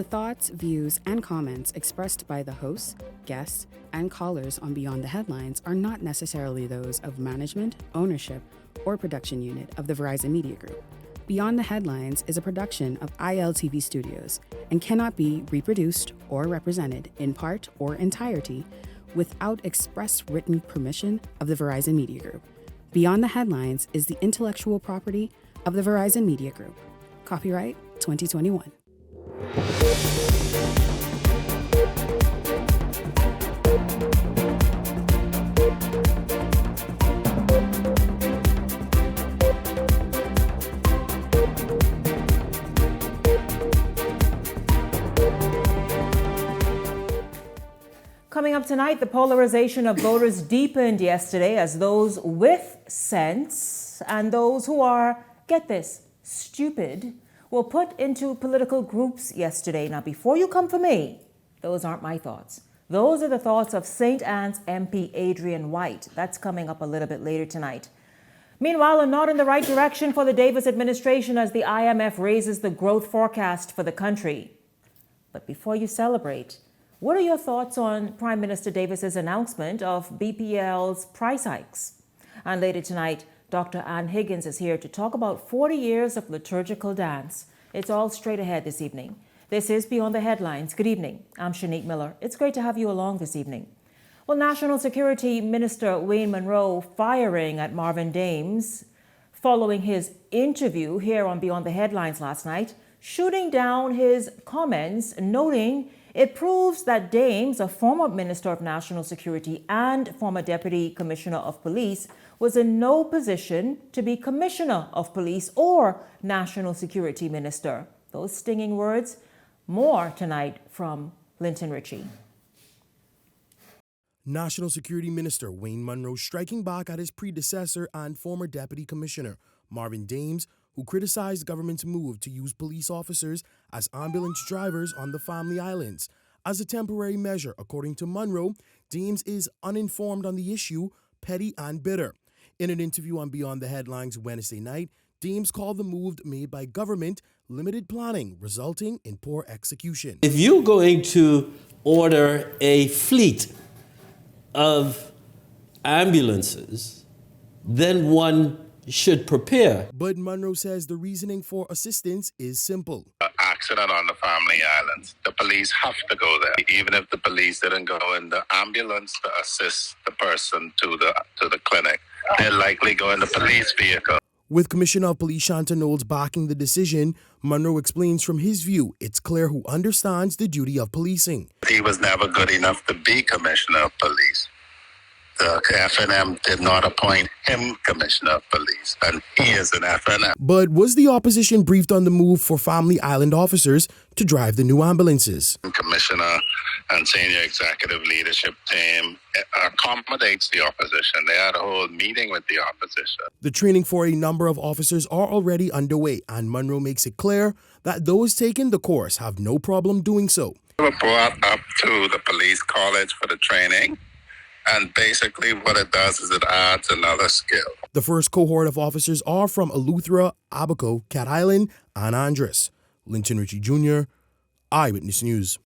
The thoughts, views, and comments expressed by the hosts, guests, and callers on Beyond the Headlines are not necessarily those of management, ownership, or production unit of the Verizon Media Group. Beyond the Headlines is a production of ILTV Studios and cannot be reproduced or represented in part or entirety without express written permission of the Verizon Media Group. Beyond the Headlines is the intellectual property of the Verizon Media Group. Copyright 2021. Coming up tonight, the polarization of voters deepened yesterday as those with sense and those who are, get this, stupid, were put into political groups yesterday. Now, before you come for me, those aren't my thoughts. Those are the thoughts of St. Anne's MP Adrian White. That's coming up a little bit later tonight. Meanwhile, a nod in the right direction for the Davis administration as the IMF raises the growth forecast for the country. But before you celebrate, what are your thoughts on Prime Minister Davis's announcement of BPL's price hikes? And later tonight, Dr. Ann Higgins is here to talk about 40 years of liturgical dance. It's all straight ahead this evening. This is Beyond the Headlines. Good evening. I'm Shanique Miller. It's great to have you along this evening. Well, National Security Minister Wayne Munroe firing at Marvin Dames following his interview here on Beyond the Headlines last night, shooting down his comments, noting it proves that Dames, a former Minister of National Security and former Deputy Commissioner of Police, was in no position to be Commissioner of Police or National Security Minister. Those stinging words. More tonight from Linton Ritchie. National Security Minister Wayne Munroe striking back at his predecessor and former Deputy Commissioner Marvin Dames, who criticized the government's move to use police officers as ambulance drivers on the Family Islands. As a temporary measure, according to Munroe, Dames is uninformed on the issue, petty and bitter. In an interview on Beyond the Headlines Wednesday night, Dames called the move made by government limited planning, resulting in poor execution. If you're going to order a fleet of ambulances, then one should prepare. But Munroe says the reasoning for assistance is simple. Accident on the Family Islands. The police have to go there. Even if the police didn't go in the ambulance to assist the person to the clinic, they'll likely go in the police vehicle. With Commissioner of Police Shanta Knowles backing the decision, Munroe explains from his view, it's clear who understands the duty of policing. He was never good enough to be Commissioner of Police. The FNM did not appoint him Commissioner of Police, and he is an FNM. But was the opposition briefed on the move for Family Island officers to drive the new ambulances? Commissioner and senior executive leadership team accommodates the opposition. They had a whole meeting with the opposition. The training for a number of officers are already underway, and Munroe makes it clear that those taking the course have no problem doing so. They were brought up to the police college for the training. And basically what it does is it adds another skill. The first cohort of officers are from Eleuthera, Abaco, Cat Island, and Andros. Linton Ritchie Jr., Eyewitness News.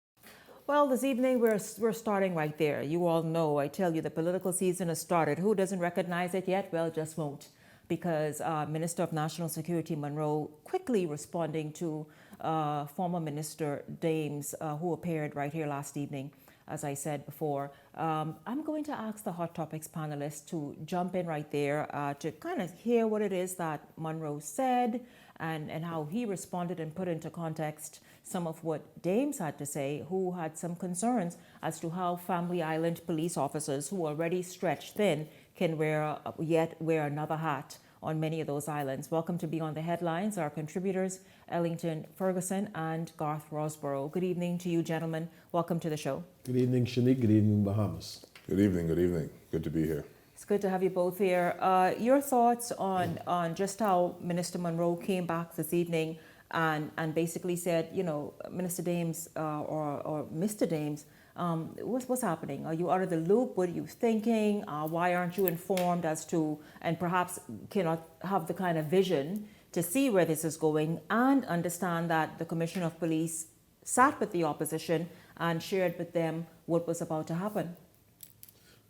Well, this evening we're starting right there. You all know, I tell you, the political season has started. Who doesn't recognize it yet? Well, just won't. Because Minister of National Security Munroe quickly responding to former Minister Dames, who appeared right here last evening. As I said before, I'm going to ask the Hot Topics panelists to jump in right there to kind of hear what it is that Munroe said and how he responded and put into context some of what Dames had to say, who had some concerns as to how Family Island police officers who are already stretched thin can wear another hat on many of those islands. Welcome to Beyond the Headlines, our contributors, Ellington Ferguson and Garth Rosborough. Good evening to you, gentlemen. Welcome to the show. Good evening, Shanique. Good evening, Bahamas. Good evening. Good evening. Good to be here. It's good to have you both here. Your thoughts on just how Minister Munroe came back this evening and basically said, you know, Minister Dames or Mr. Dames, what's happening? Are you out of the loop? What are you thinking? Why aren't you informed as to, and perhaps cannot have the kind of vision to see where this is going and understand that the Commissioner of Police sat with the opposition and shared with them what was about to happen?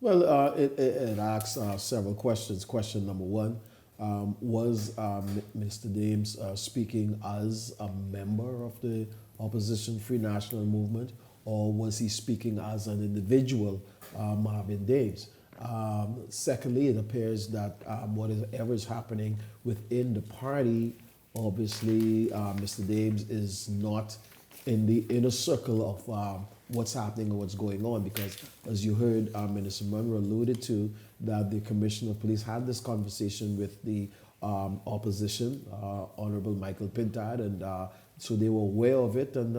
Well, it asks several questions. Question number one, was Mr. Dames speaking as a member of the Opposition Free National Movement, or was he speaking as an individual, Marvin Dames? Secondly, it appears that whatever is happening within the party, obviously Mr. Dames is not in the inner circle of what's happening or what's going on, because as you heard Minister Munro alluded to, that the Commissioner of Police had this conversation with the opposition, Honorable Michael Pintard, and so they were aware of it, and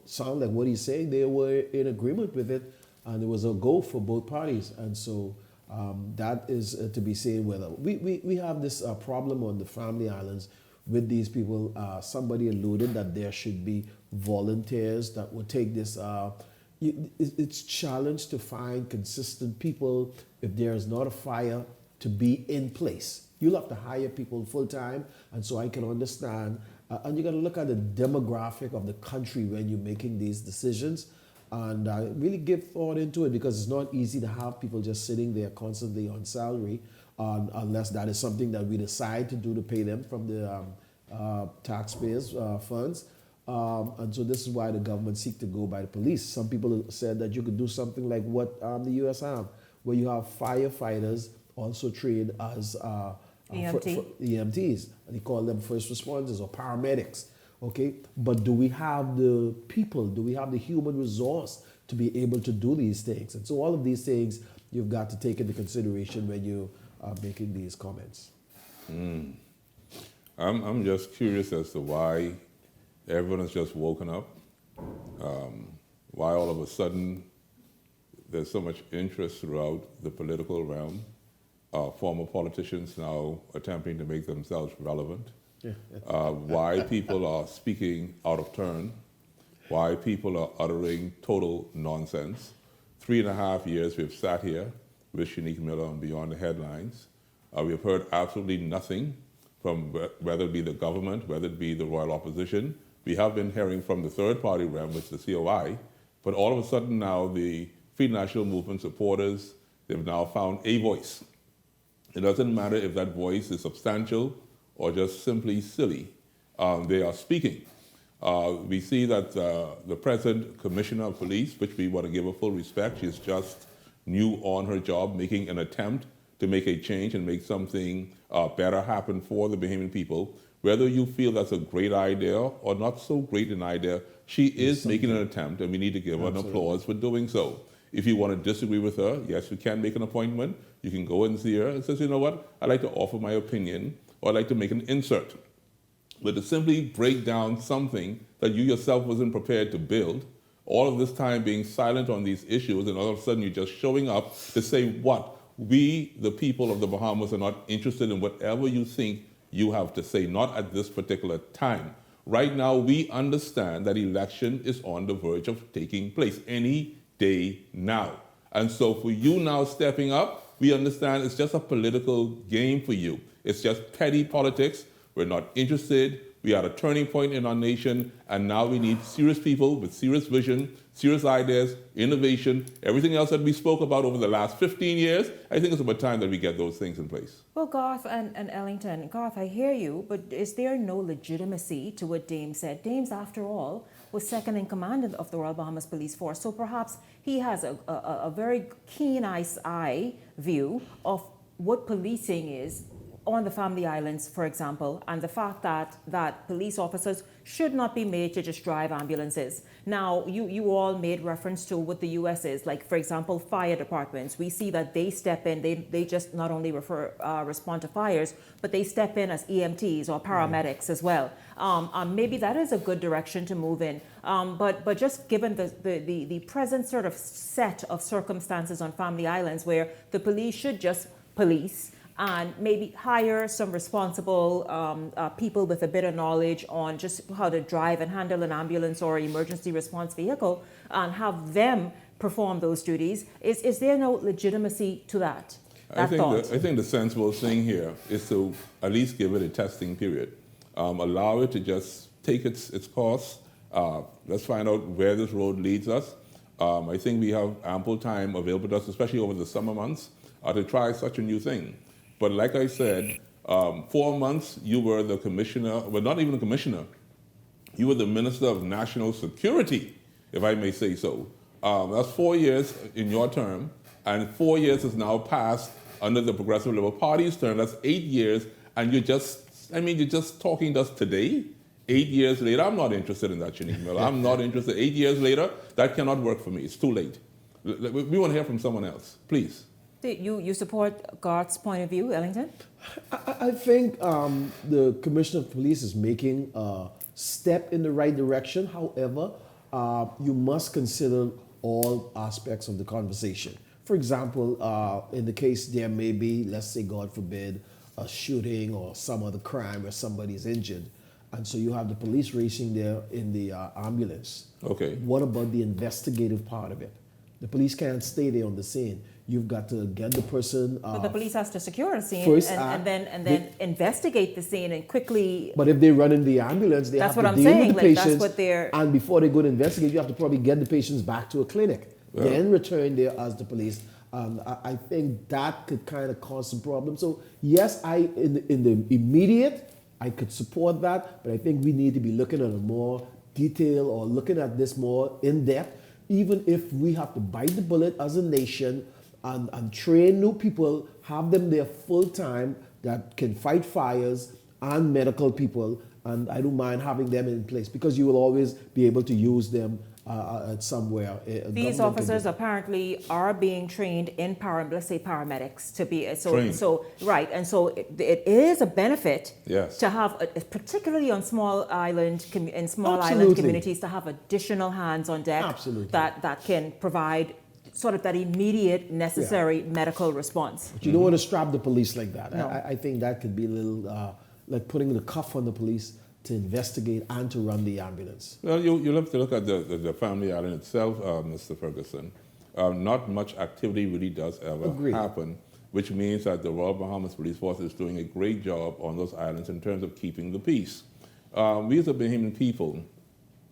sound like what he's saying, they were in agreement with it, and it was a go for both parties. And so that is to be seen whether we have this problem on the Family Islands with these people. Somebody alluded that there should be volunteers that would take this. It's challenged to find consistent people if there is not a fire to be in place. You'll have to hire people full time, and so I can understand. And you got to look at the demographic of the country when you're making these decisions, and really give thought into it, because it's not easy to have people just sitting there constantly on salary, unless that is something that we decide to do to pay them from the taxpayers' funds. And so this is why the government seek to go by the police. Some people said that you could do something like what the U.S. have, where you have firefighters also trained as EMTs. They call them first responders or paramedics. Okay, but do we have the people? Do we have the human resource to be able to do these things? And so all of these things you've got to take into consideration when you are making these comments. I'm just curious as to why everyone has just woken up. Why all of a sudden there's so much interest throughout the political realm. Former politicians now attempting to make themselves relevant. Why people are speaking out of turn. Why people are uttering total nonsense. 3.5 years we've sat here with Shanique Miller on Beyond the Headlines. We've heard absolutely nothing from whether it be the government, whether it be the royal opposition. We have been hearing from the third party realm, which is the COI, but all of a sudden now the Free National Movement supporters, they've now found a voice. It doesn't matter if that voice is substantial or just simply silly. They are speaking. We see that the present Commissioner of Police, which we want to give her full respect, she's just new on her job, making an attempt to make a change and make something better happen for the Bahamian people. Whether you feel that's a great idea or not so great an idea, she is making an attempt, and we need to give her an applause for doing so. If you want to disagree with her, yes, you can make an appointment. You can go and see her and say, you know what, I'd like to offer my opinion, or I'd like to make an insert. But to simply break down something that you yourself wasn't prepared to build, all of this time being silent on these issues, and all of a sudden you're just showing up to say what? We, the people of the Bahamas, are not interested in whatever you think you have to say, not at this particular time. Right now, we understand that election is on the verge of taking place any day now. And so for you now stepping up, we understand it's just a political game for you. It's just petty politics. We're not interested. We are at a turning point in our nation, and now we need serious people with serious vision, serious ideas, innovation, everything else that we spoke about over the last 15 years. I think it's about time that we get those things in place. Well, Garth and Ellington, Garth, I hear you, but is there no legitimacy to what Dames said? Dames, after all, was second in command of the Royal Bahamas Police Force, so perhaps he has a very keen eye view of what policing is on the Family Islands, for example, and the fact that police officers should not be made to just drive ambulances. Now, you all made reference to what the U.S. is, like, for example, fire departments. We see that they step in, they just not only respond to fires, but they step in as EMTs or paramedics as well. Maybe that is a good direction to move in. But just given the present sort of set of circumstances on Family Islands where the police should just police, and maybe hire some responsible people with a bit of knowledge on just how to drive and handle an ambulance or emergency response vehicle, and have them perform those duties. Is there no legitimacy to that? I think the sensible thing here is to at least give it a testing period. Allow it to just take its course, Let's find out where this road leads us. I think we have ample time available to us, especially over the summer months, to try such a new thing. But like I said, 4 months you were the commissioner, well, not even a commissioner, you were the Minister of National Security, if I may say so. That's 4 years in your term, and 4 years has now passed under the Progressive Liberal Party's term. That's 8 years, and you're just talking to us today? 8 years later, I'm not interested in that, Shanique Miller. I'm not interested. 8 years later, that cannot work for me. It's too late. We want to hear from someone else, please. You support Garth's point of view, Ellington? I think the Commissioner of Police is making a step in the right direction. However, you must consider all aspects of the conversation. For example, in the case there may be, let's say, God forbid, a shooting or some other crime where somebody is injured. And so you have the police racing there in the ambulance. Okay. What about the investigative part of it? The police can't stay there on the scene. You've got to get the person. But the police has to secure a scene first and then investigate the scene and quickly. But if they run in the ambulance, they That's have what to I'm deal saying, with the like, that's patients. what they're- And before they go to investigate, you have to probably get the patients back to a clinic. Yeah. Then return there as the police. I think that could kind of cause some problems. So yes, in the immediate, I could support that, but I think we need to be looking at a more detail or looking at this more in depth, even if we have to bite the bullet as a nation and train new people, have them there full time that can fight fires and medical people, and I don't mind having them in place because you will always be able to use them somewhere. These officers apparently are being trained in let's say paramedics to be Trained. so right, and so it is a benefit Yes. to have, particularly on small island Absolutely. communities, to have additional hands on deck. Absolutely. that can provide sort of that immediate necessary medical response. But you don't want to strap the police like that. No. I think that could be a little like putting the cuff on the police to investigate and to run the ambulance. Well, you'll have to look at the family island itself, Mr. Ferguson. Not much activity really does ever Agreed. happen, which means that the Royal Bahamas Police Force is doing a great job on those islands in terms of keeping the peace. We as a Bahamian people,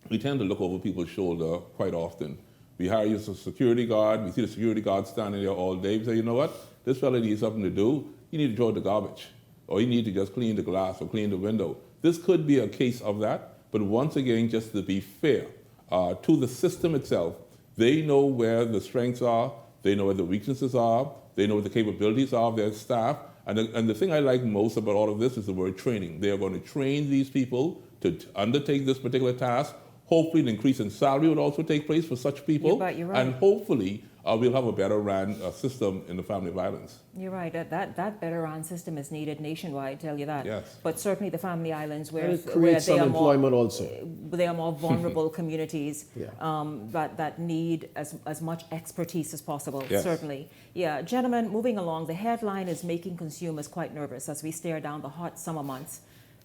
we tend to look over people's shoulder quite often. We hire you as a security guard, we see the security guard standing there all day, we say, you know what, this fella needs something to do, you need to throw the garbage, or you need to just clean the glass or clean the window. This could be a case of that, but once again, just to be fair to the system itself, they know where the strengths are, they know where the weaknesses are, they know what the capabilities are of their staff, and the thing I like most about all of this is the word training. They are going to train these people to undertake this particular task. Hopefully an increase in salary would also take place for such people, You're right. and hopefully we'll have a better ran system in the family violence. You're right. That better run system is needed nationwide. Tell you that. Yes. But certainly the family islands And where it creates they some are employment more, also. they are more vulnerable communities Yeah. that need as much expertise as possible. Yes. Certainly. Yeah, gentlemen. Moving along, the headline is making consumers quite nervous as we stare down the hot summer months.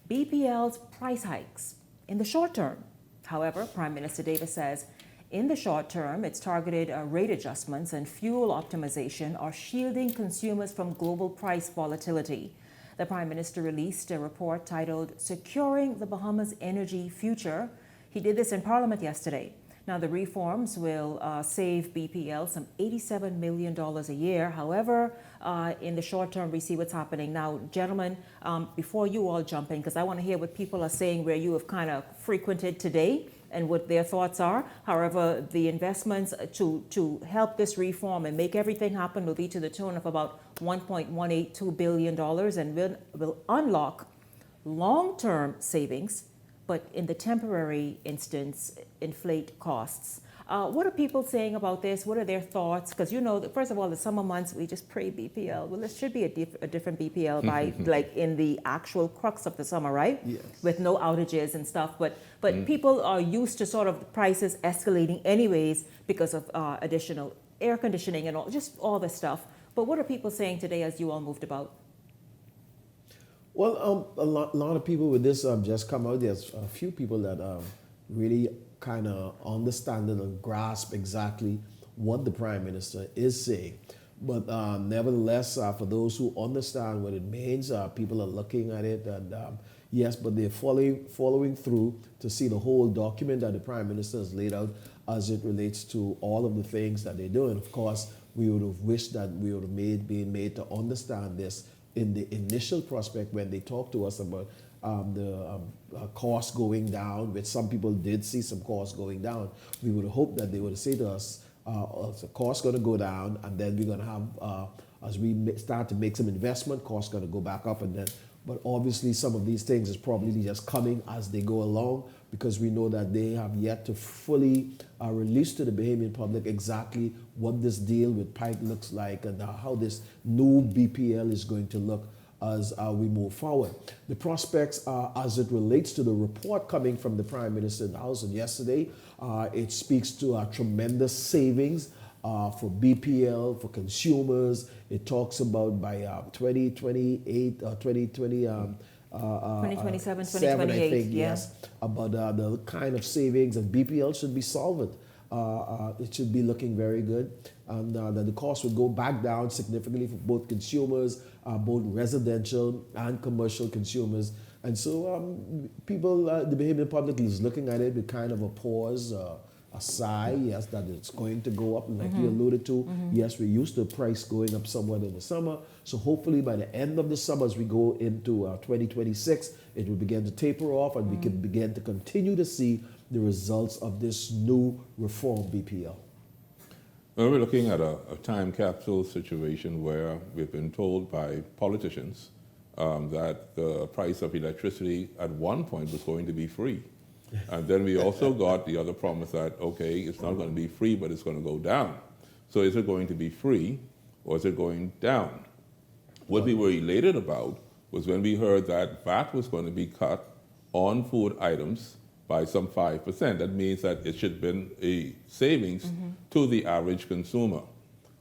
BPL's price hikes in the short term. However, Prime Minister Davis says in the short term, its targeted rate adjustments and fuel optimization are shielding consumers from global price volatility. The Prime Minister released a report titled Securing the Bahamas' Energy Future. He did this in Parliament yesterday. Now, the reforms will save BPL some $87 million a year. However, in the short term, we see what's happening. Now, gentlemen, before you all jump in, because I want to hear what people are saying where you have kind of frequented today and what their thoughts are. However, the investments to help this reform and make everything happen will be to the tune of about $1.182 billion and will unlock long-term savings, but in the temporary instance, inflate costs. What are people saying about this? What are their thoughts? Because you know, first of all, the summer months, we just pray BPL. Well, there should be a different BPL by like in the actual crux of the summer, right? Yes. With no outages and stuff. But people are used to sort of prices escalating anyways because of additional air conditioning and all this stuff. But what are people saying today as you all moved about? Well, a lot of people with this just come out. There's a few people that really kind of understand and grasp exactly what the Prime Minister is saying. But nevertheless, for those who understand what it means, people are looking at it and, Yes, but they're following through to see the whole document that the Prime Minister has laid out as it relates to all of the things that they're doing. Of course, we would have wished that we would have been made to understand this in the initial prospect when they talked to us about the cost going down, which some people did see some costs going down. We would have hoped that they would have said to us, the cost going to go down, and then we're going to have, as we start to make some investment, costs going to go back up, and then. But obviously, some of these things is probably just coming as they go along, because we know that they have yet to fully release to the Bahamian public exactly what this deal with Pike looks like and how this new BPL is going to look as we move forward. The prospects as it relates to the report coming from the Prime Minister in the House and yesterday, it speaks to tremendous savings for BPL, for consumers. It talks about by 2028 or 2027, 2028, I think, yeah. yes, about the kind of savings, and BPL should be solvent. It should be looking very good, and that the cost would go back down significantly for both consumers, both residential and commercial consumers. And so people, the Bahamian public is looking at it with kind of a pause, a sigh, yes, that it's going to go up, like you alluded to. Yes, we're used to the price going up somewhat in the summer. So hopefully by the end of the summer, as we go into 2026, it will begin to taper off, and we can begin to continue to see the results of this new reform BPL. Well, we're looking at a time capsule situation where we've been told by politicians that the price of electricity at one point was going to be free. And then we also got the other promise that, okay, it's not going to be free, but it's going to go down. So is it going to be free, or is it going down? What we were elated about was when we heard that VAT was going to be cut on food items by some 5%. That means that it should have been a savings to the average consumer.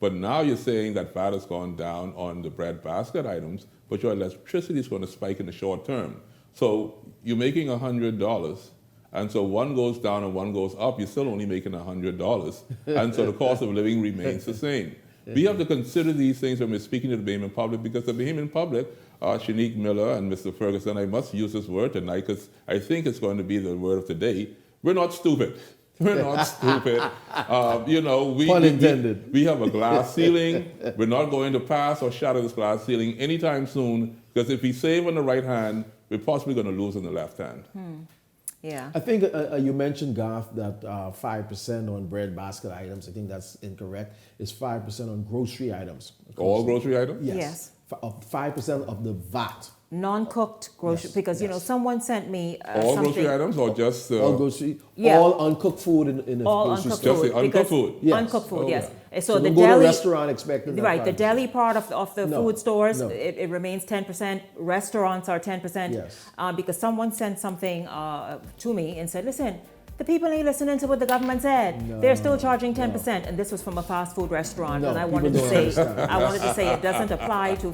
But now you're saying that VAT has gone down on the bread basket items, but your electricity is going to spike in the short term. So you're making $100, and so one goes down and one goes up, you're still only making $100. And so the cost of living remains the same. We have to consider these things when we're speaking to the Bahamian public, because the Bahamian public, Shanique Miller and Mr. Ferguson, I must use this word tonight because I think it's going to be the word of today. We're not stupid. We're not stupid. Pun intended. We have a glass ceiling. We're not going to pass or shatter this glass ceiling anytime soon, because if we save on the right hand, we're possibly going to lose on the left hand. Yeah. I think you mentioned, Garth, that 5% on bread basket items. I think that's incorrect. It's 5% on grocery items. All grocery items? Yes. 5% of the VAT. Non-cooked grocery, because someone sent me all something. Grocery items, or just all grocery, yeah. all uncooked food in a all grocery uncooked store. Just the uncooked food. Yes. Uncooked food, Oh, yes. yeah. So the don't go to a deli restaurant expecting that right, the 5%. deli part of the No, food stores, no. it remains 10%. Restaurants are 10%. Yes. Because someone sent something to me and said, listen, the people ain't listening to what the government said. No, They're still charging 10%, and this was from a fast food restaurant. No, and I people wanted to don't say, understand. it doesn't apply to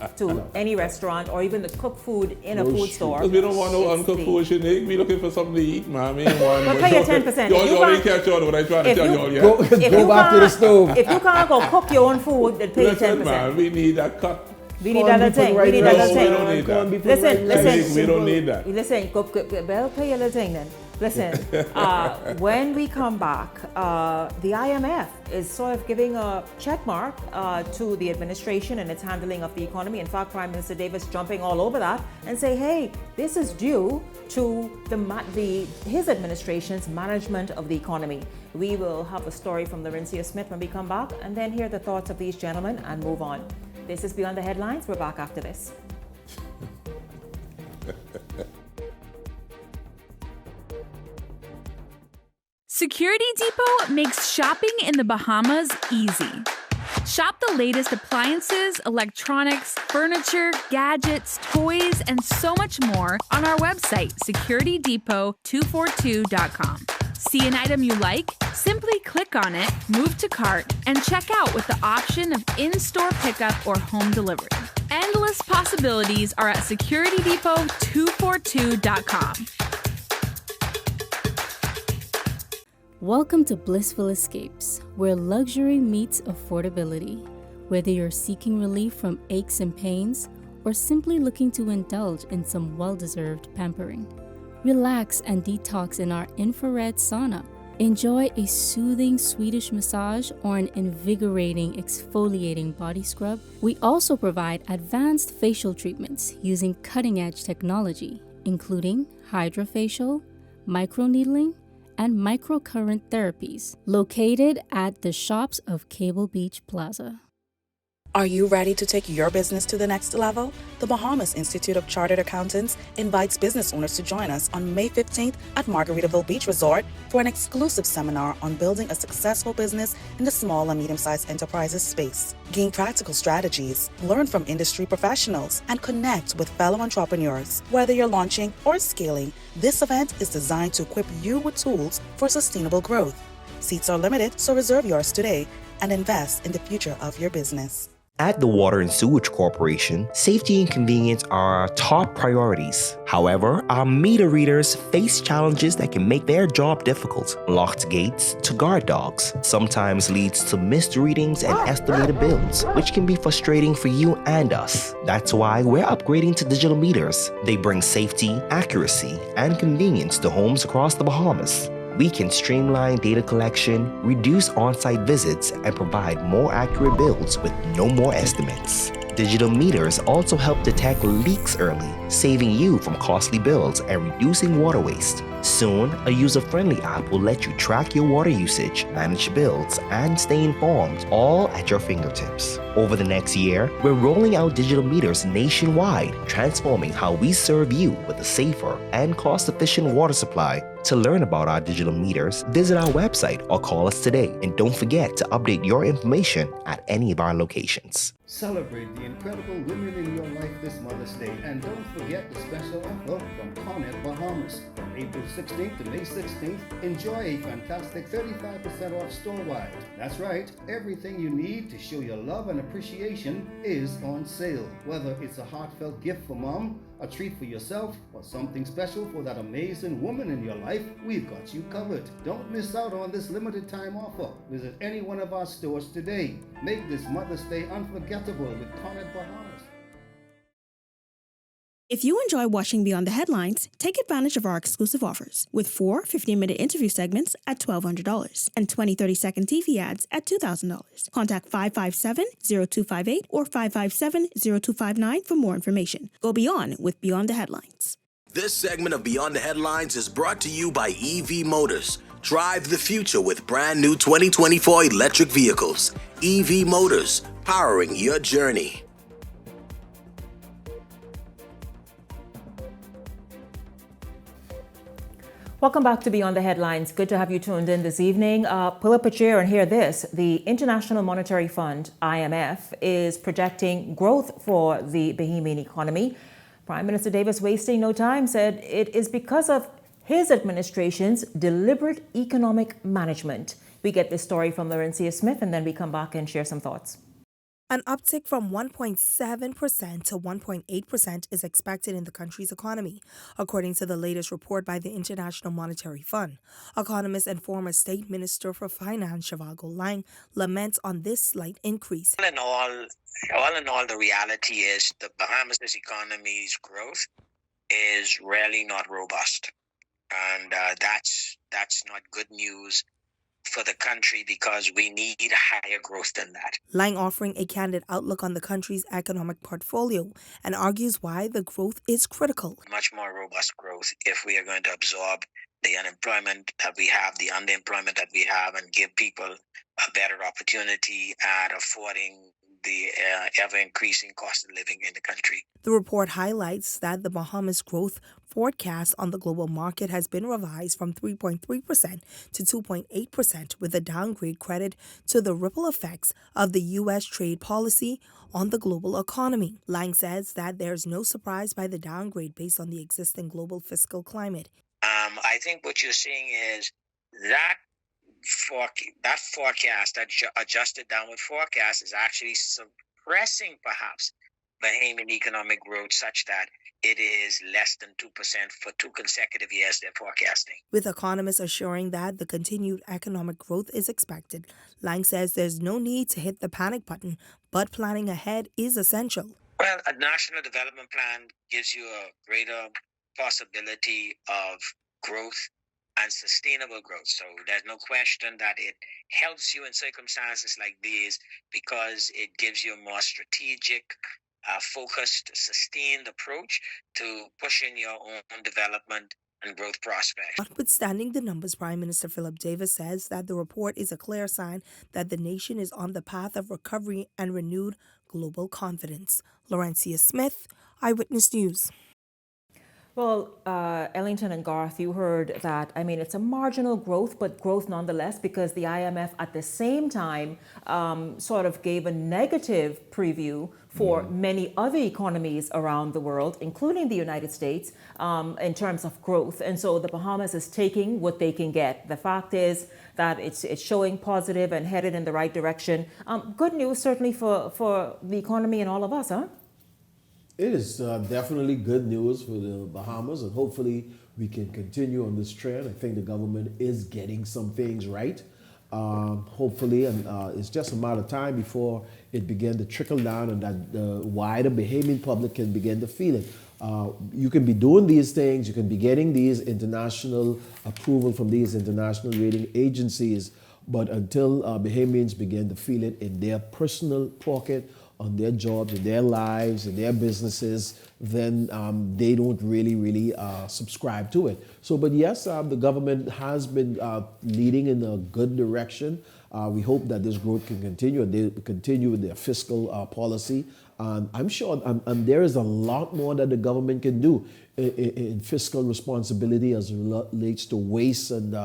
any restaurant or even the cooked food in a No food shit. store. Because we don't want no It's uncooked the- food, Shanique. We looking for something to eat, man. Well, pay your 10%. You If you already can't- catch on what I try to if tell you- you all, yeah. Go back to the stove. If you can't go cook your own food, then pay your Listen, 10%. man, we need that cut. We need that little thing. We need that little we thing. don't need that. Listen. We don't need that. Listen, well, pay your little thing then. Listen, when we come back, the IMF is sort of giving a check mark to the administration and its handling of the economy. In fact, Prime Minister Davis jumping all over that and say, hey, this is due to his administration's management of the economy. We will have a story from Laurencia Smith when we come back, and then hear the thoughts of these gentlemen and move on. This is Beyond the Headlines. We're back after this. Security Depot makes shopping in the Bahamas easy. Shop the latest appliances, electronics, furniture, gadgets, toys, and so much more on our website, securitydepot242.com. See an item you like? Simply click on it, move to cart, and check out with the option of in-store pickup or home delivery. Endless possibilities are at securitydepot242.com. Welcome to Blissful Escapes, where luxury meets affordability. Whether you're seeking relief from aches and pains or simply looking to indulge in some well-deserved pampering. Relax and detox in our infrared sauna. Enjoy a soothing Swedish massage or an invigorating exfoliating body scrub. We also provide advanced facial treatments using cutting-edge technology, including hydrofacial, microneedling, and microcurrent therapies, located at the shops of Cable Beach Plaza. Are you ready to take your business to the next level? The Bahamas Institute of Chartered Accountants invites business owners to join us on May 15th at Margaritaville Beach Resort for an exclusive seminar on building a successful business in the small and medium-sized enterprises space. Gain practical strategies, learn from industry professionals, and connect with fellow entrepreneurs. Whether you're launching or scaling, this event is designed to equip you with tools for sustainable growth. Seats are limited, so reserve yours today and invest in the future of your business. At the Water and Sewage Corporation, safety and convenience are our top priorities. However, our meter readers face challenges that can make their job difficult. Locked gates to guard dogs sometimes leads to missed readings and estimated bills, which can be frustrating for you and us. That's why we're upgrading to digital meters. They bring safety, accuracy, and convenience to homes across the Bahamas. We can streamline data collection, reduce on-site visits, and provide more accurate bills with no more estimates. Digital meters also help detect leaks early, saving you from costly bills and reducing water waste. Soon, a user-friendly app will let you track your water usage, manage bills, and stay informed, all at your fingertips. Over the next year, we're rolling out digital meters nationwide, transforming how we serve you with a safer and cost-efficient water supply. To learn about our digital meters, visit our website or call us today. And don't forget to update your information at any of our locations. Celebrate the incredible women in your life this Mother's Day. And don't forget the special offer from Cornet Bahamas. From April 16th to May 16th, enjoy a fantastic 35% off store-wide. That's right, everything you need to show your love and appreciation is on sale. Whether it's a heartfelt gift for mom, a treat for yourself, or something special for that amazing woman in your life, we've got you covered. Don't miss out on this limited time offer. Visit any one of our stores today. Make this Mother's Day unforgettable with Cornet Bahamas. If you enjoy watching Beyond the Headlines, take advantage of our exclusive offers with 4 15-minute interview segments at $1,200 and 20 30-second TV ads at $2,000. Contact 557-0258 or 557-0259 for more information. Go beyond with Beyond the Headlines. This segment of Beyond the Headlines is brought to you by EV Motors. Drive the future with brand new 2024 electric vehicles. EV Motors, powering your journey. Welcome back to Beyond the Headlines. Good to have you tuned in this evening. Pull up a chair and hear this. The International Monetary Fund, IMF, is projecting growth for the Bahamian economy. Prime Minister Davis, wasting no time, said it is because of his administration's deliberate economic management. We get this story from Laurencia Smith, and then we come back and share some thoughts. An uptick from 1.7% to 1.8% is expected in the country's economy, according to the latest report by the International Monetary Fund. Economist and former State Minister for Finance Zhivago Lang laments on this slight increase. All in all, the reality is the Bahamas' economy's growth is really not robust. And that's not good news for the country because we need higher growth than that. Lang offering a candid outlook on the country's economic portfolio and argues why the growth is critical. Much more robust growth if we are going to absorb the unemployment that we have, the underemployment that we have, and give people a better opportunity at affording the ever-increasing cost of living in the country. The report highlights that the Bahamas growth forecast on the global market has been revised from 3.3% to 2.8%, with a downgrade credit to the ripple effects of the U.S. trade policy on the global economy. Lang says that there's no surprise by the downgrade based on the existing global fiscal climate. I think what you're seeing is that forecast, that adjusted downward forecast, is actually suppressing perhaps Bahamian economic growth such that it is less than 2% for 2 consecutive years they're forecasting. With economists assuring that the continued economic growth is expected, Lang says there's no need to hit the panic button, but planning ahead is essential. Well, a national development plan gives you a greater possibility of growth and sustainable growth. So there's no question that it helps you in circumstances like these because it gives you a more strategic, focused, sustained approach to pushing your own development and growth prospects. Notwithstanding the numbers, Prime Minister Philip Davis says that the report is a clear sign that the nation is on the path of recovery and renewed global confidence. Laurencia Smith, Eyewitness News. Well, Ellington and Garth, you heard that. I mean, it's a marginal growth, but growth nonetheless, because the IMF at the same time sort of gave a negative preview for many other economies around the world, including the United States, in terms of growth. And so the Bahamas is taking what they can get. The fact is that it's showing positive and headed in the right direction. Good news, certainly, for the economy and all of us, huh? It is definitely good news for the Bahamas, and hopefully we can continue on this trend. I think the government is getting some things right. Hopefully, and it's just a matter of time before it begin to trickle down and that the wider Bahamian public can begin to feel it. You can be doing these things, you can be getting these international approval from these international rating agencies, but until Bahamians begin to feel it in their personal pocket, on their jobs, in their lives, in their businesses, then they don't really subscribe to it. So, but yes, the government has been leading in a good direction. We hope that this growth can continue, and they continue with their fiscal policy. I'm sure, and there is a lot more that the government can do in fiscal responsibility as it relates to waste and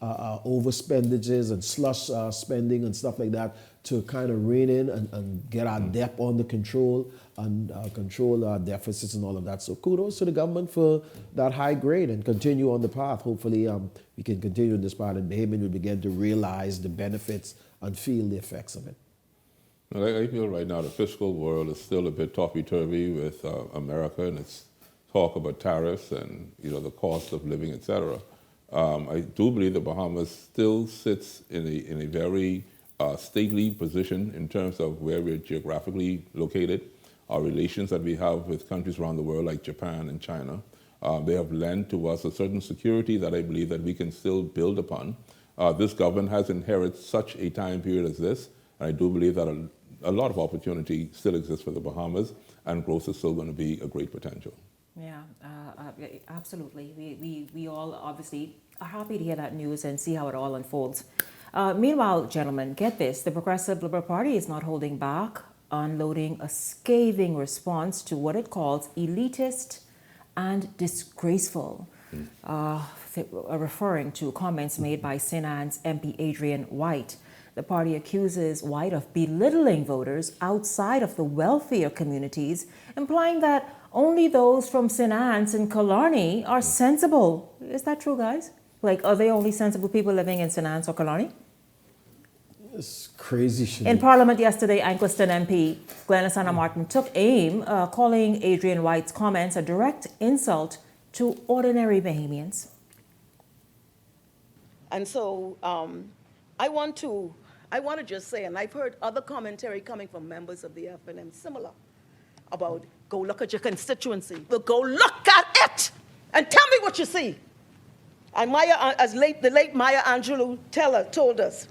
overspendages and slush spending and stuff like that, to kind of rein in and get our debt under control and control our deficits and all of that. So kudos to the government for that high grade and continue on the path. Hopefully we can continue in this part and Bahamian will begin to realize the benefits and feel the effects of it. I feel right now the fiscal world is still a bit topsy-turvy with America and its talk about tariffs and the cost of living, etc. I do believe the Bahamas still sits in a very stately position in terms of where we're geographically located, our relations that we have with countries around the world like Japan and China. They have lent to us a certain security that I believe that we can still build upon. This government has inherited such a time period as this, and I do believe that a lot of opportunity still exists for the Bahamas, and growth is still going to be a great potential. Yeah, absolutely. We all obviously are happy to hear that news and see how it all unfolds. Meanwhile, gentlemen, get this. The Progressive Liberal Party is not holding back, unloading a scathing response to what it calls elitist and disgraceful, referring to comments made by Sinan's MP Adrian White. The party accuses White of belittling voters outside of the wealthier communities, implying that only those from St. Anne's and Killarney are sensible. Is that true, guys? Like, are they only sensible people living in St. Anne's or Killarney? It's crazy shit. In Parliament yesterday, Anquiston MP Glenys Anna Martin took aim, calling Adrian White's comments a direct insult to ordinary Bahamians. And so I want to just say, and I've heard other commentary coming from members of the FNM similar, about go look at your constituency. Well, go look at it and tell me what you see. And the late Maya Angelou told us,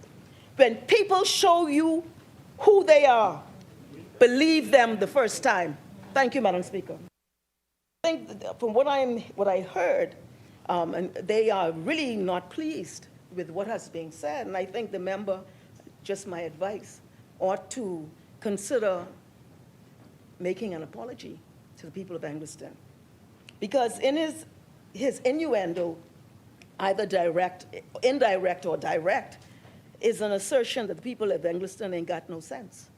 when people show you who they are, believe them the first time. Thank you, Madam Speaker. I think that from what I heard, and they are really not pleased with what has been said, and I think the member, just my advice, ought to consider making an apology to the people of Angliston. Because in his innuendo, either indirect or direct, is an assertion that the people of Angliston ain't got no sense.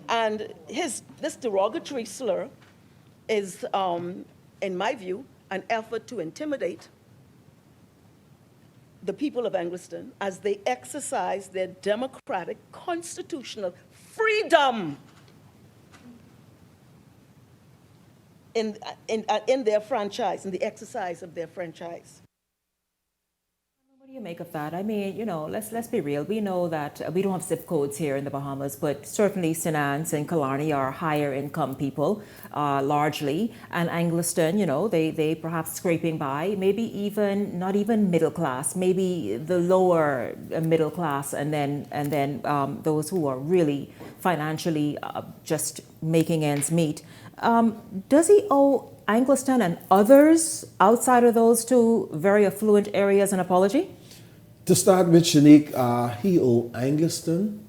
And this derogatory slur is, in my view, an effort to intimidate the people of Angliston as they exercise their democratic constitutional freedom in their franchise, in the exercise of their franchise. You make of that? I mean, let's be real. We know that we don't have zip codes here in the Bahamas, but certainly St. Anne's and Killarney are higher income people, largely, and Angliston, they perhaps scraping by, maybe even not even middle class, maybe the lower middle class, and then those who are really financially just making ends meet. Does he owe Angliston and others outside of those two very affluent areas an apology? To start with, Shanique, he owe Angliston,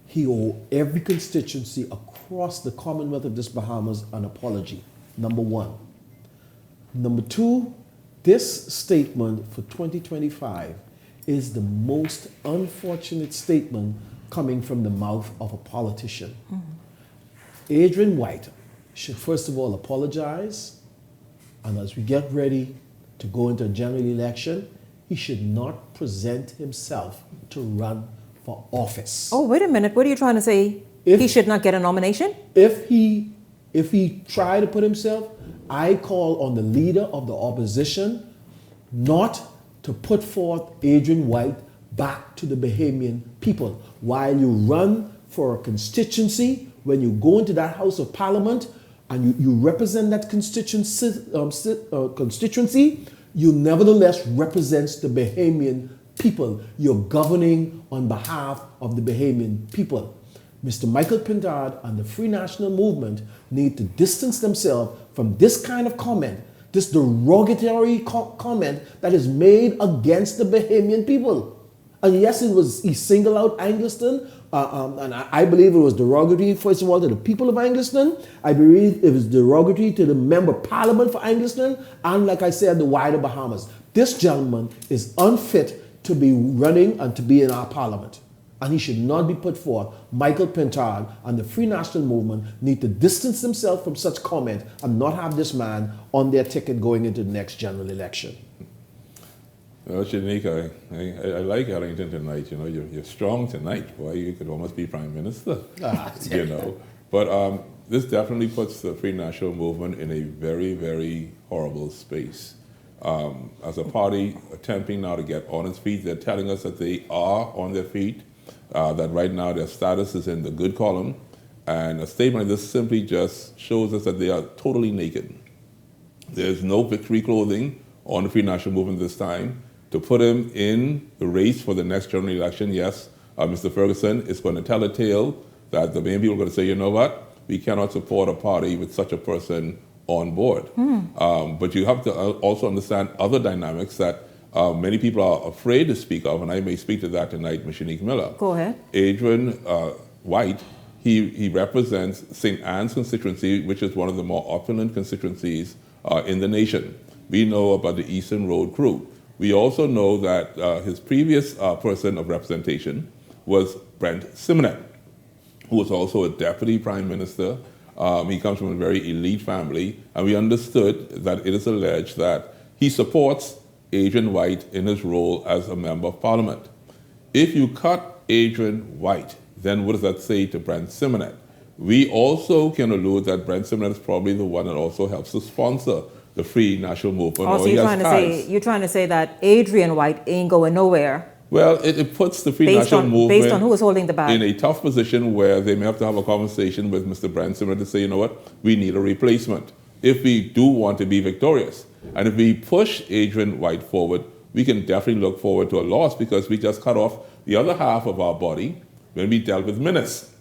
he owe every constituency across the Commonwealth of this Bahamas an apology, number one. Number two, this statement for 2025 is the most unfortunate statement coming from the mouth of a politician. Adrian White should first of all apologize, and as we get ready to go into a general election, he should not present himself to run for office. Oh, wait a minute. What are you trying to say? He should not get a nomination? If he tried to put himself, I call on the leader of the opposition not to put forth Adrian White back to the Bahamian people. While you run for a constituency, when you go into that House of Parliament and you represent that constituency, you nevertheless represents the Bahamian people. You're governing on behalf of the Bahamian people. Mr. Michael Pintard and the Free National Movement need to distance themselves from this kind of comment, this derogatory comment that is made against the Bahamian people. And yes, he singled out Angliston, and I believe it was derogatory, first of all, to the people of Angliston. I believe it was derogatory to the member of parliament for Angliston, and like I said, the wider Bahamas. This gentleman is unfit to be running and to be in our parliament, and he should not be put forth. Michael Pintard and the Free National Movement need to distance themselves from such comment and not have this man on their ticket going into the next general election. Well, Shanique, I like Ellington tonight. You're strong tonight. Boy, you could almost be prime minister. But this definitely puts the Free National Movement in a very, very horrible space. As a party attempting now to get on its feet, they're telling us that they are on their feet, that right now their status is in the good column, and a statement like this simply just shows us that they are totally naked. There's no victory clothing on the Free National Movement this time. To put him in the race for the next general election, yes, Mr. Ferguson is going to tell a tale that the main people are going to say, you know what, we cannot support a party with such a person on board. But you have to also understand other dynamics that many people are afraid to speak of, and I may speak to that tonight, Ms. Shanique Miller. Go ahead. Adrian White, he represents St. Anne's constituency, which is one of the more opulent constituencies in the nation. We know about the Eastern Road crew. We also know that his previous person of representation was Brent Simonet, who was also a deputy prime minister. He comes from a very elite family, and we understood that it is alleged that he supports Adrian White in his role as a member of parliament. If you cut Adrian White, then what does that say to Brent Simonet? We also can allude that Brent Simonet is probably the one that also helps to sponsor the Free National Movement. Also, you're trying to say that Adrian White ain't going nowhere. Well, it puts the Free National Movement based on who is holding the bag in a tough position where they may have to have a conversation with Mr. Brent Simonet to say, you know what, we need a replacement if we do want to be victorious. And if we push Adrian White forward, we can definitely look forward to a loss, because we just cut off the other half of our body when we dealt with Minutes,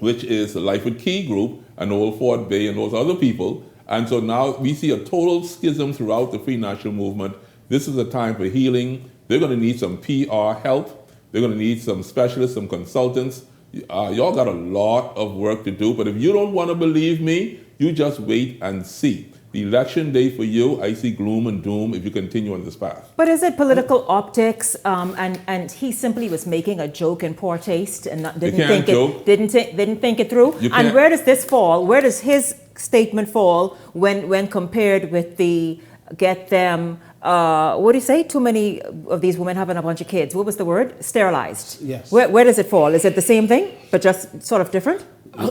which is the Life with Key group and Old Fort Bay and those other people. And so now we see a total schism throughout the Free National Movement. This is a time for healing. They're going to need some PR help. They're going to need some specialists, some consultants. Y'all got a lot of work to do, but if you don't want to believe me, you just wait and see. The election day for you, I see gloom and doom if you continue on this path. But is it political optics? And he simply was making a joke in poor taste and didn't think it through. And where does this fall? Where does his statement fall when compared with the get them? What do you say? Too many of these women having a bunch of kids. What was the word? Sterilized. Yes. Where does it fall? Is it the same thing, but just sort of different?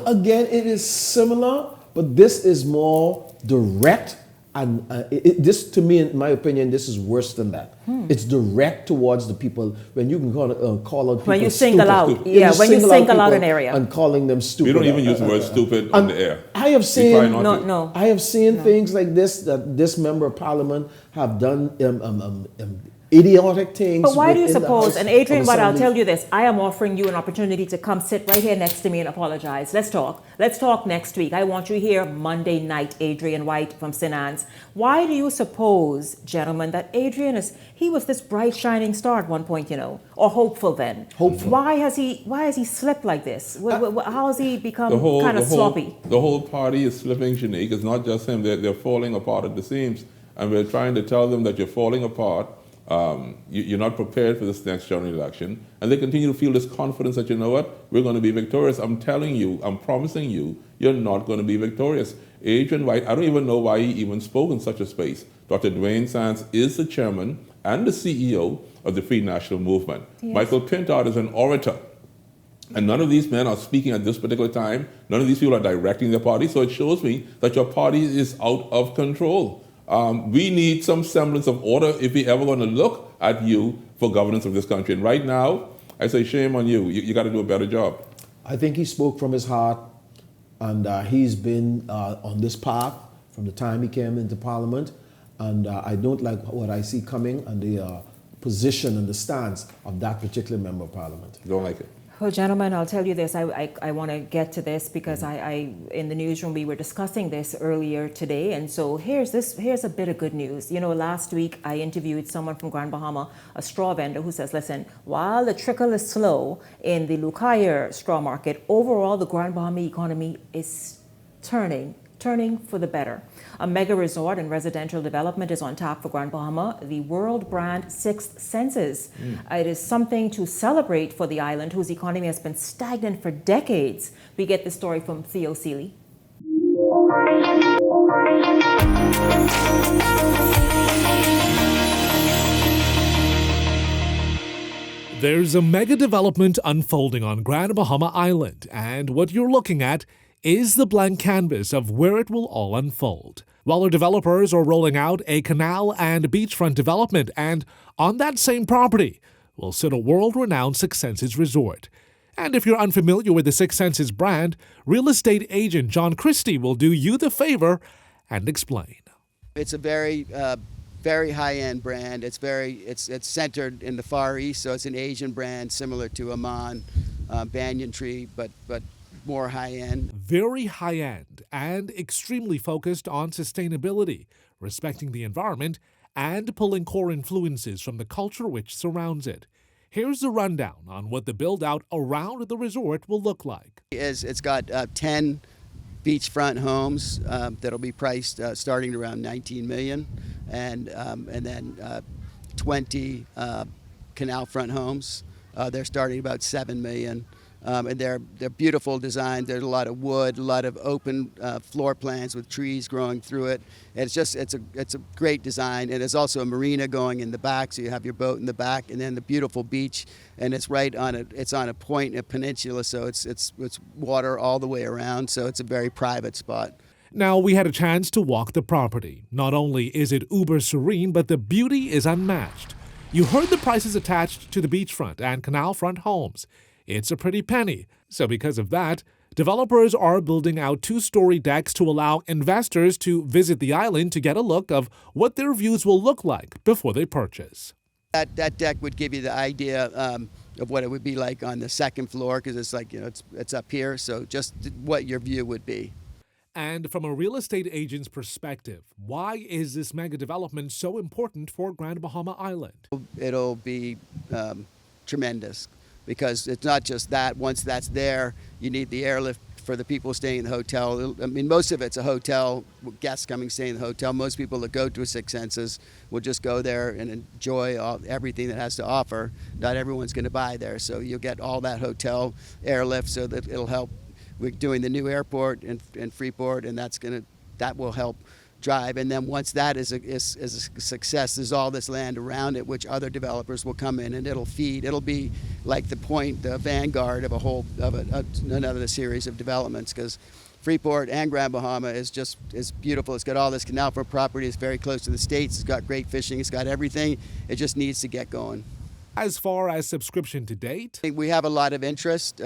Again, it is similar, but this is more direct And this, to me, in my opinion, this is worse than that. It's direct towards the people. When you can call out people when you stupid. single out, yeah, when you single out an area and calling them stupid. We don't even use the word stupid on the air. I have seen no. I have seen things like this that this member of parliament have done idiotic things. But why do you within the suppose, House and Adrian, of but I'll Assembly. tell you this, I am offering you an opportunity to come sit right here next to me and apologize. Let's talk. Let's talk next week. I want you here Monday night, Adrian White from St. Anne's. Why do you suppose, gentlemen, that Adrian he was this bright shining star at one point, or hopeful then? Hopeful. Why has he slipped like this? How has he become kind of sloppy? The whole party is slipping, Shanique. It's not just him. They're falling apart at the seams. And we're trying to tell them that you're falling apart. You're not prepared for this next general election, and they continue to feel this confidence that, you know what, we're going to be victorious. I'm telling you, I'm promising you, you're not going to be victorious. Adrian White, I don't even know why he even spoke in such a space. Dr. Dwayne Sands is the chairman and the CEO of the Free National Movement. Yes. Michael Pintard is an orator. And none of these men are speaking at this particular time. None of these people are directing their party. So it shows me that your party is out of control. We need some semblance of order if we ever going to look at you for governance of this country. And right now, I say shame on you. You got to do a better job. I think he spoke from his heart, and he's been on this path from the time he came into Parliament. And I don't like what I see coming and the position and the stance of that particular member of Parliament. Don't like it. Well, gentlemen, I'll tell you this. I want to get to this because in the newsroom we were discussing this earlier today, and so here's a bit of good news. Last week I interviewed someone from Grand Bahama, a straw vendor, who says, listen, while the trickle is slow in the Lucayer straw market, overall the Grand Bahama economy is turning for the better. A mega resort and residential development is on tap for Grand Bahama, the world brand Sixth Senses. It is something to celebrate for the island, whose economy has been stagnant for decades. We get the story from Theo Seeley. There's a mega development unfolding on Grand Bahama Island, and what you're looking at is the blank canvas of where it will all unfold. While our developers are rolling out a canal and beachfront development, and on that same property will sit a world-renowned Six Senses resort. And if you're unfamiliar with the Six Senses brand, real estate agent John Christie will do you the favor and explain. It's a very high-end brand. It's centered in the Far East, so it's an Asian brand similar to Amman, Banyan Tree, but more high-end. Very high-end and extremely focused on sustainability, respecting the environment, and pulling core influences from the culture which surrounds it. Here's the rundown on what the build-out around the resort will look like. It's got 10 beachfront homes that'll be priced starting around $19 million, and then 20 canal front homes. They're starting about $7 million. And they're beautiful design. There's a lot of wood, a lot of open floor plans with trees growing through it. And it's a great design. And there's also a marina going in the back, so you have your boat in the back, and then the beautiful beach. And it's on a point, a peninsula, so it's water all the way around. So it's a very private spot. Now, we had a chance to walk the property. Not only is it uber serene, but the beauty is unmatched. You heard the prices attached to the beachfront and canal front homes. It's a pretty penny. So because of that, developers are building out 2-story decks to allow investors to visit the island to get a look of what their views will look like before they purchase. That deck would give you the idea of what it would be like on the second floor, because it's like, it's up here, so just what your view would be. And from a real estate agent's perspective, why is this mega development so important for Grand Bahama Island? It'll be tremendous. Because it's not just that. Once that's there, you need the airlift for the people staying in the hotel. I mean, most of it's a hotel, guests coming, staying in the hotel. Most people that go to a Six Senses will just go there and enjoy everything that has to offer. Not everyone's going to buy there, so you'll get all that hotel airlift, so that it'll help. We're doing the new airport in Freeport, and that will help drive. And then once that is a success, there's all this land around it, which other developers will come in, and it'll be like the vanguard of another series of developments, because Freeport and Grand Bahama is beautiful. It's got all this canal front property. It's very close to the States. It's got great fishing. It's got everything. It just needs to get going. As far as subscription to date, we have a lot of interest.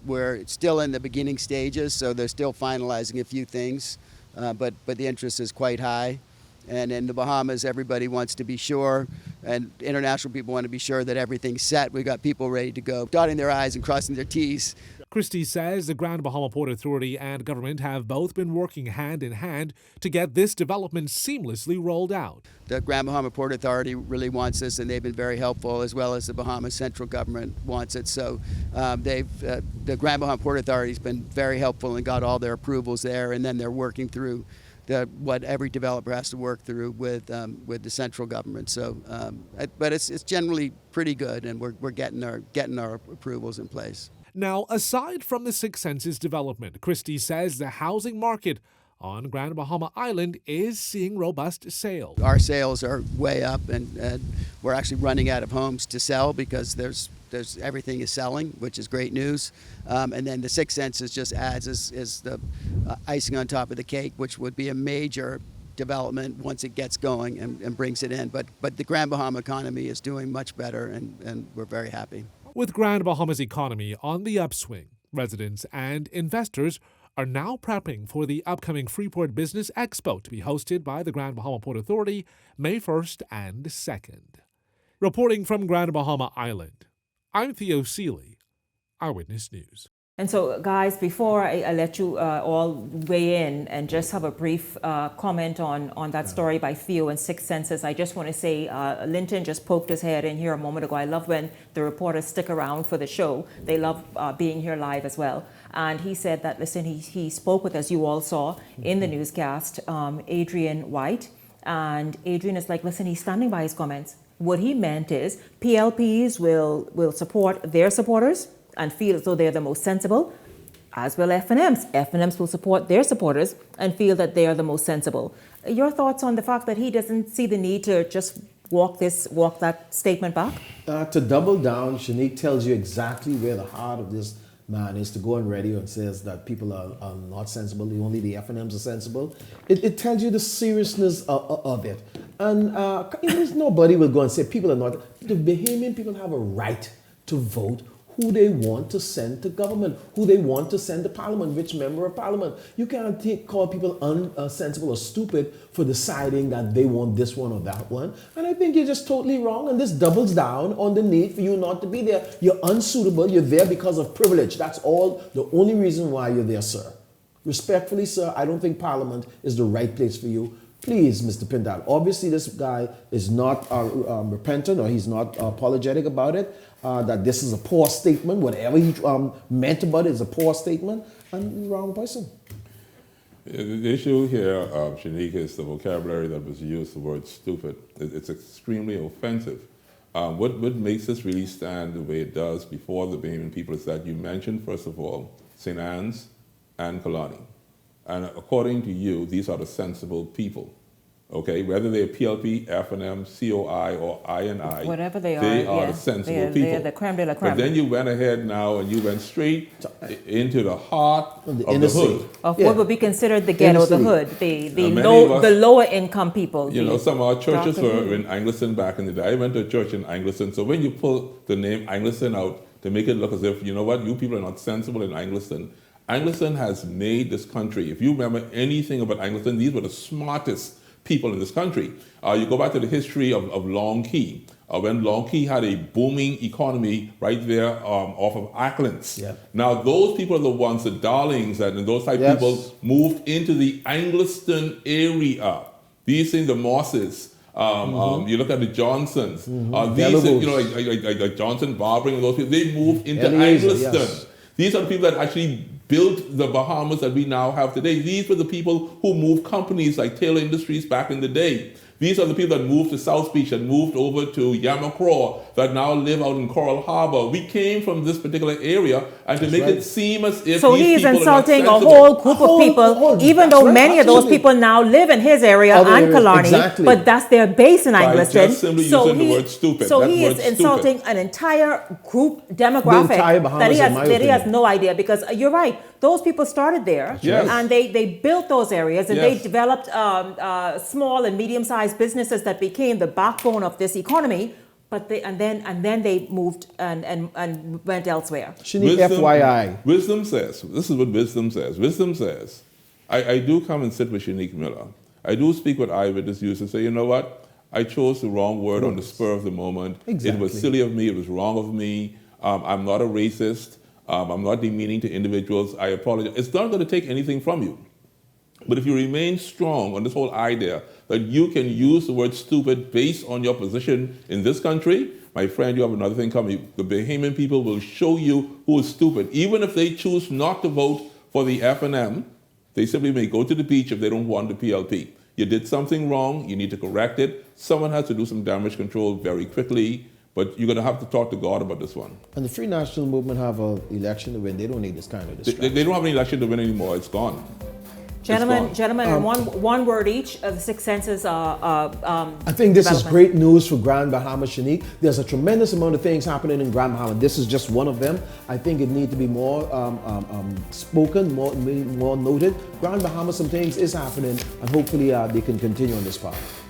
We're still in the beginning stages, so they're still finalizing a few things, but the interest is quite high. And in the Bahamas, everybody wants to be sure, and international people want to be sure that everything's set. We've got people ready to go, dotting their I's and crossing their T's. Christie says the Grand Bahama Port Authority and government have both been working hand in hand to get this development seamlessly rolled out. The Grand Bahama Port Authority really wants this, and they've been very helpful, as well as the Bahamas central government wants it. So the Grand Bahama Port Authority has been very helpful and got all their approvals there, and then they're working through what every developer has to work through with the central government. So, but it's generally pretty good, and we're getting our approvals in place. Now, aside from the Six Senses development, Christie says the housing market on Grand Bahama Island is seeing robust sales. Our sales are way up, and we're actually running out of homes to sell because there's everything is selling, which is great news. And then the Six Senses just adds is the icing on top of the cake, which would be a major development once it gets going and brings it in. But the Grand Bahama economy is doing much better, and we're very happy. With Grand Bahama's economy on the upswing, residents and investors are now prepping for the upcoming Freeport Business Expo to be hosted by the Grand Bahama Port Authority May 1st and 2nd. Reporting from Grand Bahama Island, I'm Theo Seeley, Eyewitness News. And so, guys, before I let you all weigh in and just have a brief comment on that story by Theo and Six Senses, I just want to say Linton just poked his head in here a moment ago. I love when the reporters stick around for the show. They love being here live as well. And he said that, listen, he spoke with, as you all saw in the newscast, Adrian White. And Adrian is like, listen, he's standing by his comments. What he meant is PLPs will support their supporters and feel as though they're the most sensible, as will FNMs. FNMs will support their supporters and feel that they are the most sensible. Your thoughts on the fact that he doesn't see the need to just walk that statement back? To double down, Shanique tells you exactly where the heart of this man is, to go on radio and says that people are not sensible, only the FNMs are sensible. It tells you the seriousness of it. And nobody will go and say people are not. The Bahamian people have a right to vote who they want to send to government, who they want to send to parliament, which member of parliament. You can't call people unsensible or stupid for deciding that they want this one or that one. And I think you're just totally wrong. And this doubles down on the need for you not to be there. You're unsuitable. You're there because of privilege. That's all. The only reason why you're there, sir. Respectfully, sir, I don't think parliament is the right place for you. Please, Mr. Pindal. Obviously, this guy is not repentant, or he's not apologetic about it. That this is a poor statement. Whatever he meant about it is a poor statement, and the wrong person. The issue here, Shanique, is the vocabulary that was used, the word stupid. It's extremely offensive. What makes this really stand the way it does before the Bahamian people is that you mentioned, first of all, St. Anne's and Kalani. And according to you, these are the sensible people. Okay, whether they're PLP, FNM, COI, or INI, whatever they are the sensible people. They're the creme de la creme. But then you went ahead now and you went straight into the heart of the hood. Of what would be considered the ghetto, the hood, the lower income people. You know, some of our churches were in Anglican back in the day. I went to a church in Anglican. So when you pull the name Anglican out to make it look as if, you know what, you people are not sensible in Anglican. Anglican has made this country. If you remember anything about Anglican, these were the smartest people in this country. You go back to the history of Long Key, when Long Key had a booming economy right there off of Acklands. Yeah. Now those people are the ones, the darlings, and those type of people moved into the Anglican area. These things, the Mosses, you look at the Johnsons, these, you know, like Johnson, Barbering, those people, they moved into Anglican. Yes. These are the people that actually built the Bahamas that we now have today. These were the people who moved companies like Taylor Industries back in the day. These are the people that moved to South Beach, that moved over to Yamacraw, that now live out in Coral Harbor. We came from this particular area, and to make it seem as if so these he is people insulting are not a whole group of people, even though many of those people now live in his area and Killarney, but that's their base in Angleton. Just simply using the word stupid. So that he is insulting an entire group demographic that he has no idea, because you're right. Those people started there, and they built those areas, and they developed small and medium-sized businesses that became the backbone of this economy. But then they moved and went elsewhere. FYI. Wisdom says, this is what wisdom says. Wisdom says, I do come and sit with Shanique Miller. I do speak with eyewitness used to say, you know what? I chose the wrong word on the spur of the moment. Exactly. It was silly of me. It was wrong of me. I'm not a racist. I'm not demeaning to individuals. I apologize. It's not going to take anything from you. But if you remain strong on this whole idea that you can use the word stupid based on your position in this country, my friend, you have another thing coming. The Bahamian people will show you who is stupid. Even if they choose not to vote for the FNM, they simply may go to the beach if they don't want the PLP. You did something wrong. You need to correct it. Someone has to do some damage control very quickly. But you're going to have to talk to God about this one. And the Free National Movement have an election to win. They don't need this kind of distraction. They don't have an election to win anymore. It's gone. Gentlemen, in one word each of the 6 senses. I think this is great news for Grand Bahama, Shanique. There's a tremendous amount of things happening in Grand Bahama. This is just one of them. I think it needs to be more spoken, more noted. Grand Bahama, some things is happening, and hopefully they can continue on this path.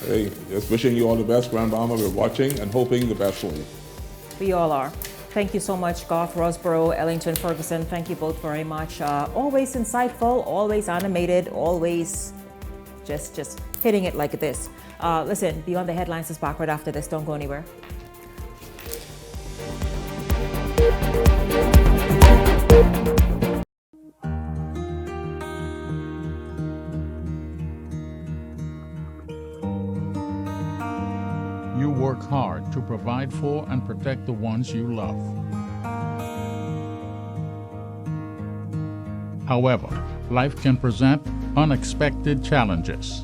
Hey, just wishing you all the best, Grand Bahama. We're watching and hoping the best for you. We all are. Thank you so much, Garth Rosborough, Ellington Ferguson. Thank you both very much. Always insightful, always animated, always just hitting it like this. Listen, Beyond the Headlines is back right after this. Don't go anywhere. You work hard to provide for and protect the ones you love. However, life can present unexpected challenges.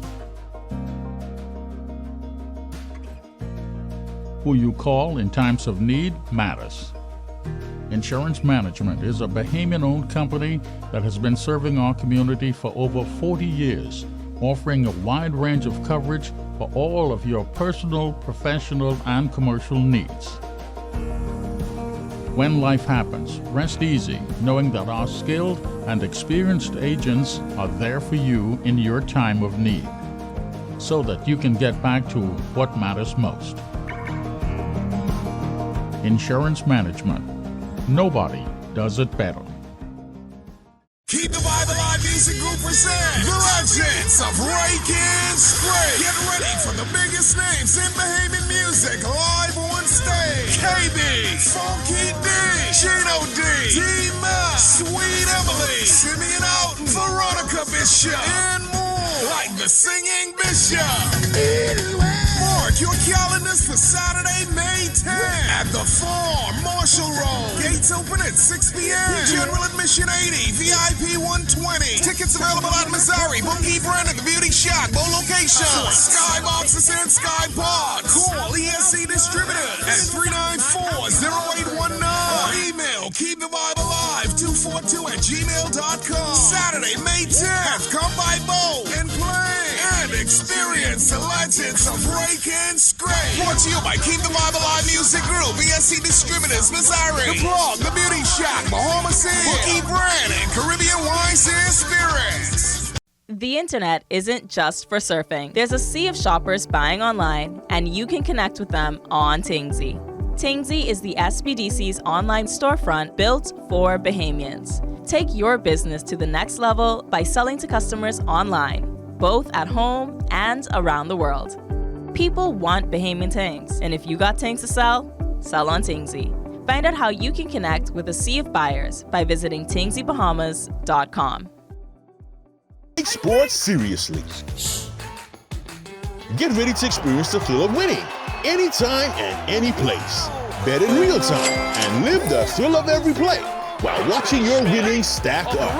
Who you call in times of need matters. Insurance Management is a Bahamian-owned company that has been serving our community for over 40 years, offering a wide range of coverage for all of your personal, professional, and commercial needs. When life happens, rest easy knowing that our skilled and experienced agents are there for you in your time of need, so that you can get back to what matters most. Insurance Management. Nobody does it better. Keep the Bible Live Music Group present The Legends of Rake Spray. Get ready for the biggest names in Bahamian music live on stage. KB, Funky D, Gino D, D-Mac, Sweet Emily, Simeon Oughton, Veronica Bishop, and more like the Singing Bishop. Mark your calendars for Saturday, May 10th at the Farm, Marshall Road. Gates open at 6 p.m. General admission 80, VIP 120. Tickets available at Missouri, Bookie Brand at the Beauty Shack, both locations. For Skyboxes and Skypod, call ESC Distributors at 394-0819. Or email keepthevibealive242@gmail.com. Saturday, May 10th, come by Bo and play and experience the legends of Rake and Scrape. Brought to you by Keep the Bible Alive Music Group, ESC Distributors, Missouri, The Plug, The Beauty Shack, Bahama Bookie Brand, and Caribbean Wines and Spirits. The internet isn't just for surfing. There's a sea of shoppers buying online, and you can connect with them on Tingsy. Tingsy is the SBDC's online storefront built for Bahamians. Take your business to the next level by selling to customers online, both at home and around the world. People want Bahamian things, and if you got things to sell, sell on Tingsy. Find out how you can connect with a sea of buyers by visiting TingsyBahamas.com. Take sports seriously. Get ready to experience the thrill of winning anytime and any place. Bet in real time and live the thrill of every play while watching your winnings stack up.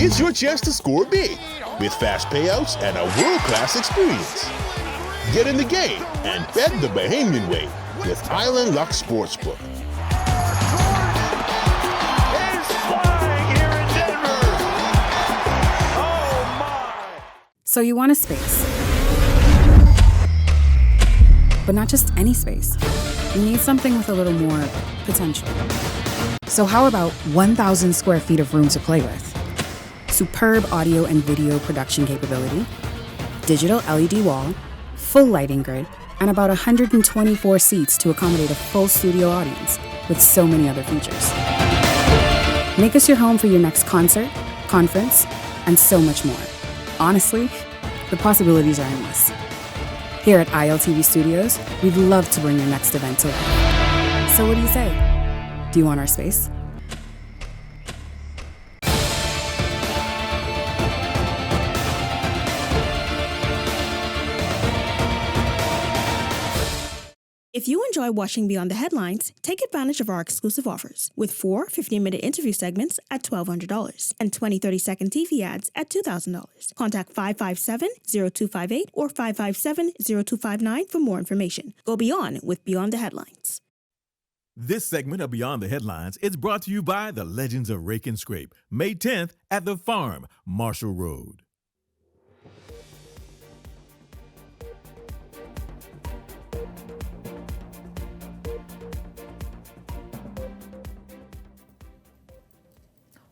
It's your chance to score big with fast payouts and a world-class experience. Get in the game and bet the Bahamian way with Island Luck Sportsbook. So you want a space, but not just any space. You need something with a little more potential. So how about 1,000 square feet of room to play with? Superb audio and video production capability, digital LED wall, full lighting grid, and about 124 seats to accommodate a full studio audience with so many other features. Make us your home for your next concert, conference, and so much more. Honestly, the possibilities are endless. Here at ILTV Studios, we'd love to bring your next event to life. So what do you say? Do you want our space? If you enjoy watching Beyond the Headlines, take advantage of our exclusive offers with 4 15-minute interview segments at $1,200 and 20 30-second TV ads at $2,000. Contact 557-0258 or 557-0259 for more information. Go beyond with Beyond the Headlines. This segment of Beyond the Headlines is brought to you by the Legends of Rake and Scrape, May 10th at The Farm, Marshall Road.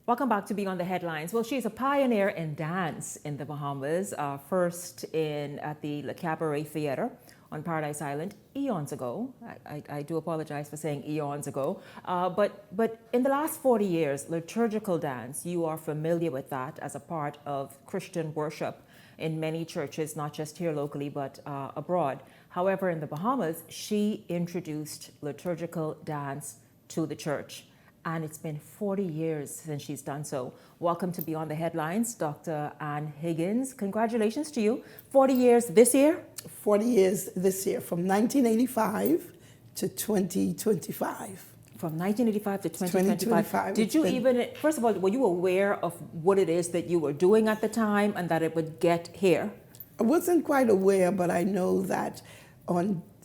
Welcome back to Beyond the Headlines. Well, she's a pioneer in dance in the Bahamas, first at the Cabaret Theater on Paradise Island eons ago. I do apologize for saying eons ago. But in the last 40 years, liturgical dance, you are familiar with that as a part of Christian worship in many churches, not just here locally, but abroad. However, in the Bahamas, she introduced liturgical dance to the church. And it's been 40 years since she's done so. Welcome to Beyond the Headlines, Dr. Ann Higgins. Congratulations to you. 40 years this year? 40 years this year, from 1985 to 2025. From 1985 to 2025. Did you even, first of all, were you aware of what it is that you were doing at the time and that it would get here? I wasn't quite aware, but I know that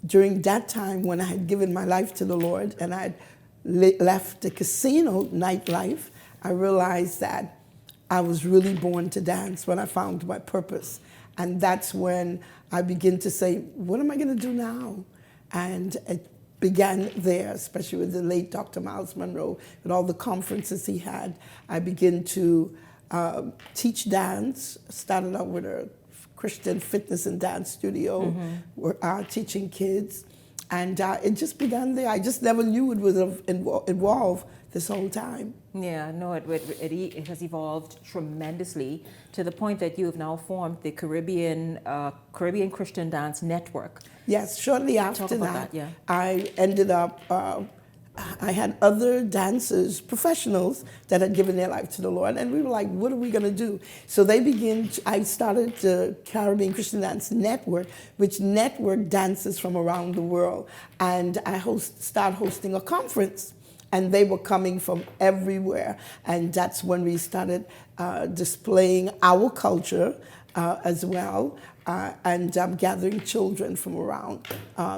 during that time when I had given my life to the Lord and I had left the casino nightlife, I realized that I was really born to dance when I found my purpose. And that's when I began to say, what am I going to do now? And it began there, especially with the late Dr. Miles Monroe, and all the conferences he had. I began to teach dance, started out with a Christian fitness and dance studio, teaching kids. And it just began there. I just never knew it would have evolved this whole time. Yeah, no, it has evolved tremendously to the point that you have now formed the Caribbean Christian Dance Network. Yes, shortly after that, yeah. I ended up, I had other dancers, professionals, that had given their life to the Lord, and we were like, what are we going to do? So I started the Caribbean Christian Dance Network, which networked dancers from around the world, and I started hosting a conference, and they were coming from everywhere, and that's when we started displaying our culture as well, and gathering children from around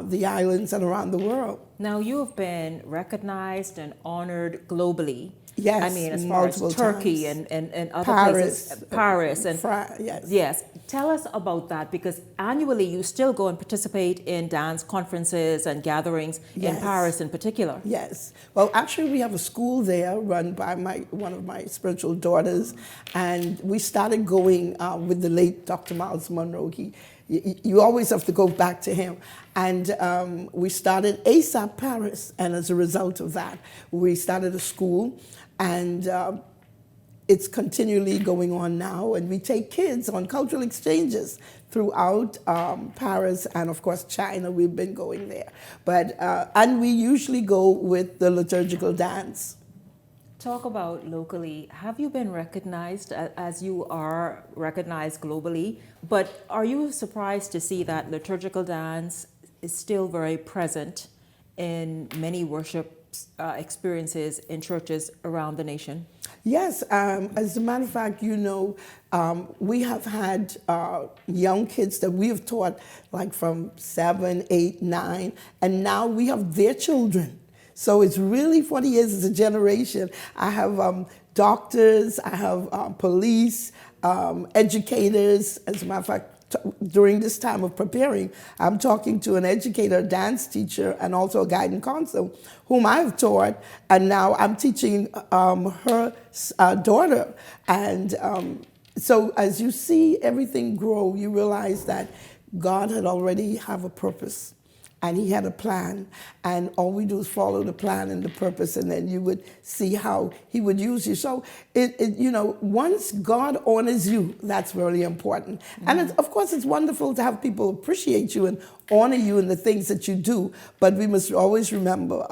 the islands and around the world. Now, you have been recognized and honored globally. Yes, I mean, as far as Turkey and other places, Paris and yes. Yes. Tell us about that, because annually you still go and participate in dance conferences and gatherings in Paris in particular. Yes. Well, actually, we have a school there run by one of my spiritual daughters, and we started going with the late Dr. Miles Monroe. You always have to go back to him. And we started ASAP Paris, and as a result of that, we started a school, and it's continually going on now, and we take kids on cultural exchanges throughout Paris, and of course China. We've been going there, but and we usually go with the liturgical dance. Talk about locally. Have you been recognized as you are recognized globally? But are you surprised to see that liturgical dance is still very present in many worship experiences in churches around the nation? Yes, as a matter of fact, we have had young kids that we have taught like from 7, 8, 9, and now we have their children. So it's really 40 years as a generation. I have doctors, I have police, educators. As a matter of fact, during this time of preparing, I'm talking to an educator, a dance teacher, and also a guidance counselor, whom I've taught, and now I'm teaching her daughter. And so as you see everything grow, you realize that God had already have a purpose. And he had a plan, and all we do is follow the plan and the purpose, and then you would see how he would use you. So, once God honors you, that's really important. And of course, it's wonderful to have people appreciate you and honor you in the things that you do, but we must always remember,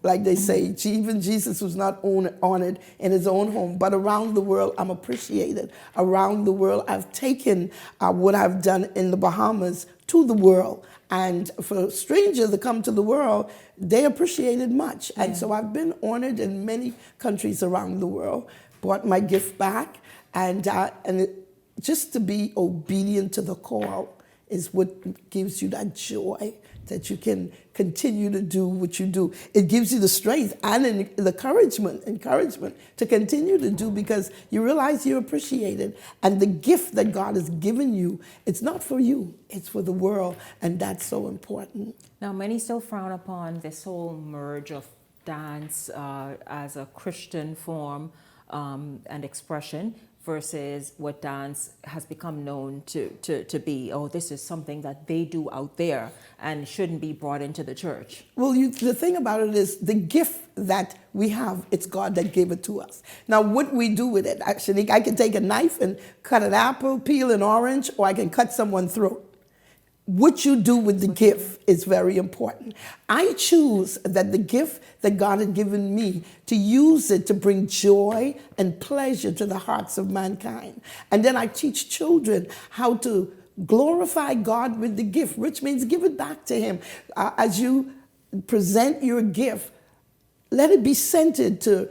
like they say, even Jesus was not honored in his own home, but around the world, I'm appreciated. Around the world, I've taken what I've done in the Bahamas to the world. And for strangers that come to the world, they appreciate it much. And so I've been honored in many countries around the world, brought my gift back, and just to be obedient to the call is what gives you that joy that you can continue to do what you do. It gives you the strength and the encouragement to continue to do, because you realize you're appreciated. And the gift that God has given you, it's not for you, it's for the world. And that's so important. Now, many still frown upon this whole merge of dance as a Christian form and expression versus what dance has become known to be. Oh, this is something that they do out there and shouldn't be brought into the church. Well, the thing about it is the gift that we have, it's God that gave it to us. Now, what we do with it, actually, I can take a knife and cut an apple, peel an orange, or I can cut someone's throat. What you do with the gift is very important. I choose that the gift that God had given me, to use it to bring joy and pleasure to the hearts of mankind. And then I teach children how to glorify God with the gift, which means give it back to him. As you present your gift, let it be centered to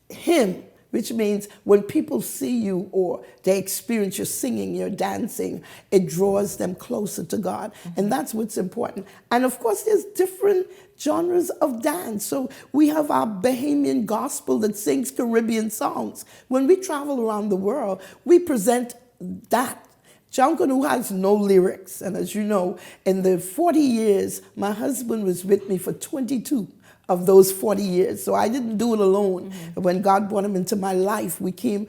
him, which means when people see you or they experience your singing, your dancing, it draws them closer to God. And that's what's important. And of course, there's different genres of dance. So we have our Bahamian gospel that sings Caribbean songs. When we travel around the world, we present that. Jankanu has no lyrics. And as you know, in the 40 years, my husband was with me for 22 of those 40 years. So I didn't do it alone. When God brought him into my life, we came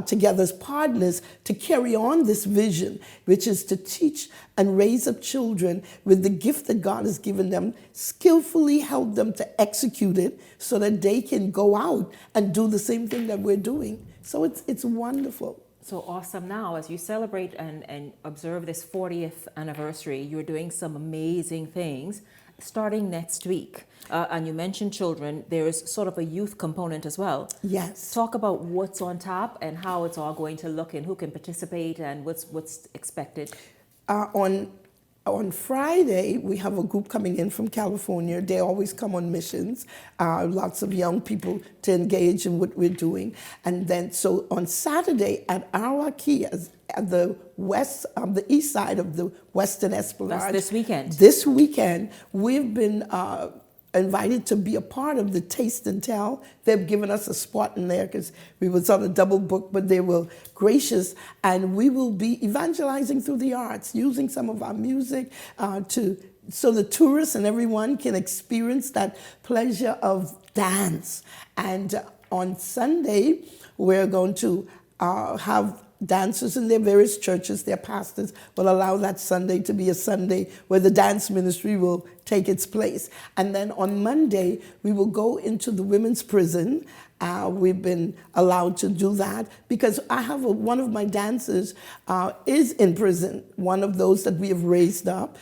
together as partners to carry on this vision, which is to teach and raise up children with the gift that God has given them, skillfully help them to execute it so that they can go out and do the same thing that we're doing. So it's wonderful. So awesome. Now, as you celebrate and observe this 40th anniversary, you're doing some amazing things starting next week. And you mentioned children. There is sort of a youth component as well. Yes. Talk about what's on tap and how it's all going to look and who can participate and what's expected. On Friday, we have a group coming in from California. They always come on missions. Lots of young people to engage in what we're doing. And then, so on Saturday at Arawaki, at the east side of the Western Esplanade. That's this weekend. This weekend, we've been invited to be a part of the Taste and Tell. They've given us a spot in there because we was on a double book, but they were gracious. And we will be evangelizing through the arts, using some of our music so the tourists and everyone can experience that pleasure of dance. And on Sunday, we're going to have dancers in their various churches. Their pastors will allow that Sunday to be a Sunday where the dance ministry will take its place. And then on Monday, we will go into the women's prison. We've been allowed to do that because I have one of my dancers is in prison, one of those that we have raised up.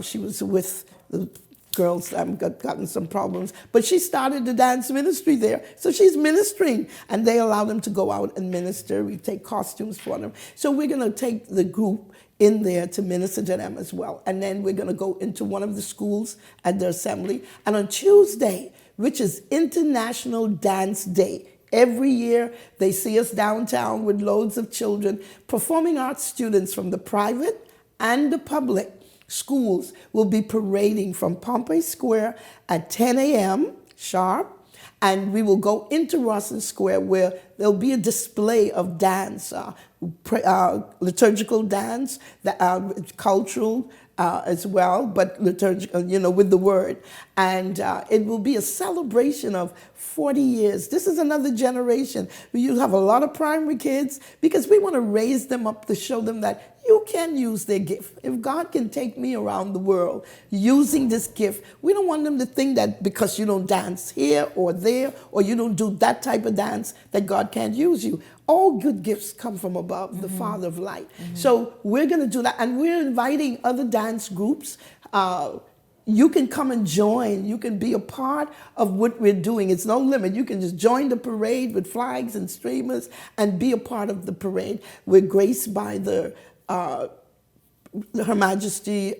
She was with the girls gotten some problems, but she started the dance ministry there. So she's ministering, and they allow them to go out and minister. We take costumes for them. So we're going to take the group in there to minister to them as well. And then we're going to go into one of the schools at the assembly. And on Tuesday, which is International Dance Day, Every year, they see us downtown with loads of children. Performing arts students from the private and the public schools will be parading from Pompey Square at 10 a.m. sharp. And we will go into Rawson Square where there'll be a display of dance, liturgical dance, cultural as well, but liturgical, with the word. And it will be a celebration of 40 years. This is another generation. You have a lot of primary kids because we want to raise them up to show them that you can use their gift. If God can take me around the world using this gift, we don't want them to think that because you don't dance here or there or you don't do that type of dance that God can't use you. All good gifts come from above, the Father of light. So we're going to do that. And we're inviting other dance groups. You can come and join. You can be a part of what we're doing. It's no limit. You can just join the parade with flags and streamers and be a part of the parade. We're graced by Her Majesty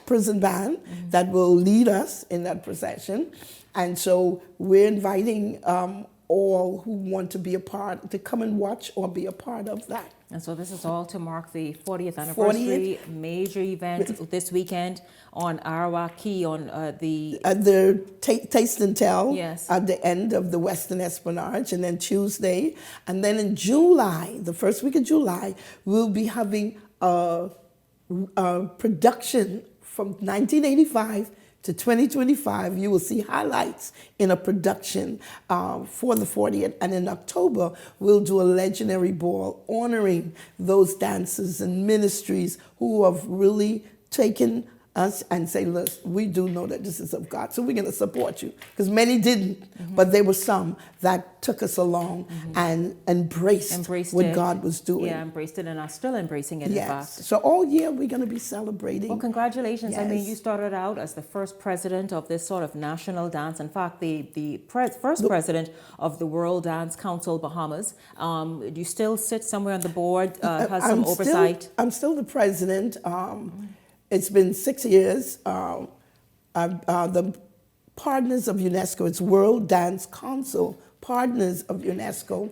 prison band that will lead us in that procession. And so we're inviting all who want to be a part, to come and watch or be a part of that. And so this is all to mark the 40th anniversary, major event this weekend on Arawak Key on the Taste and Tell yes. at the end of the Western Esplanade, and then Tuesday. And then in July, the first week of July, we'll be having a production from 1985 to 2025, you will see highlights in a production for the 40th. And in October, we'll do a legendary ball honoring those dancers and ministries who have really taken us and say, look, we do know that this is of God, so we're going to support you. Because many didn't, but there were some that took us along and embraced what God was doing. Yeah, embraced it and are still embracing it, yes. in fact. So all year we're going to be celebrating. Well, congratulations. Yes. I mean, you started out as the first president of this sort of national dance. In fact, the first president of the World Dance Council Bahamas. Do you still sit somewhere on the board, has some oversight? I'm still the president. It's been 6 years. The partners of UNESCO, it's World Dance Council, partners of UNESCO,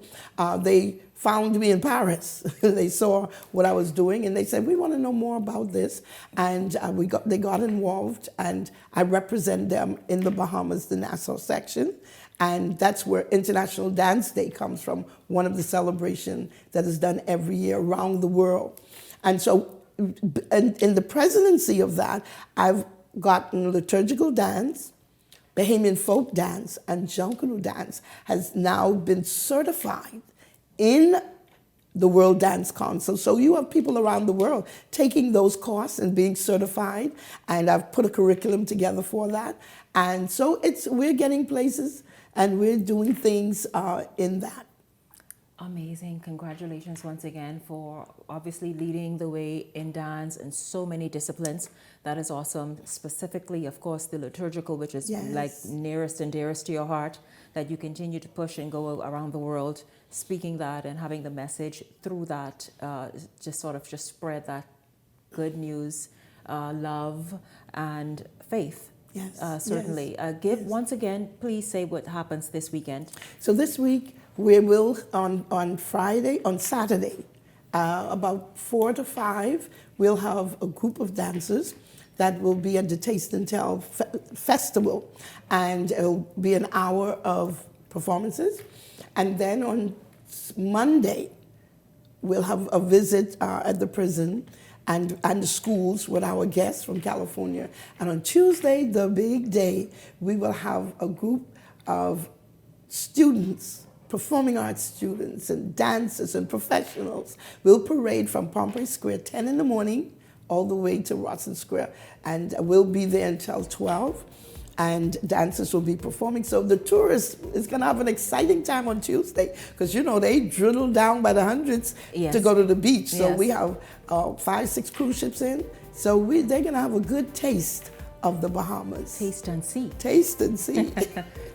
they found me in Paris. They saw what I was doing and they said, we want to know more about this. And they got involved, and I represent them in the Bahamas, the Nassau section. And that's where International Dance Day comes from, one of the celebrations that is done every year around the world. And so in the presidency of that, I've gotten liturgical dance, Bahamian folk dance, and Junkanoo dance has now been certified in the World Dance Council. So you have people around the world taking those courses and being certified, and I've put a curriculum together for that. And so we're getting places and we're doing things in that. Amazing. Congratulations once again for obviously leading the way in dance in so many disciplines. That is awesome. Specifically, of course, the liturgical, which is like nearest and dearest to your heart, that you continue to push and go around the world speaking that and having the message through that, just spread that good news, love and faith. Yes. Certainly. Once again, please say what happens this weekend. So this week, we will, on Saturday, about 4 to 5, we'll have a group of dancers that will be at the Taste and Tell Festival. And it'll be an hour of performances. And then on Monday, we'll have a visit at the prison and the schools with our guests from California. And on Tuesday, the big day, we will have a group of students, performing arts students and dancers and professionals. We'll parade from Pompey Square 10 in the morning all the way to Rawson Square. And we'll be there until 12. And dancers will be performing. So the tourists is going to have an exciting time on Tuesday because, they drizzle down by the hundreds to go to the beach. So we have 5-6 cruise ships in. So they're going to have a good taste of the Bahamas. Taste and see. Taste and see.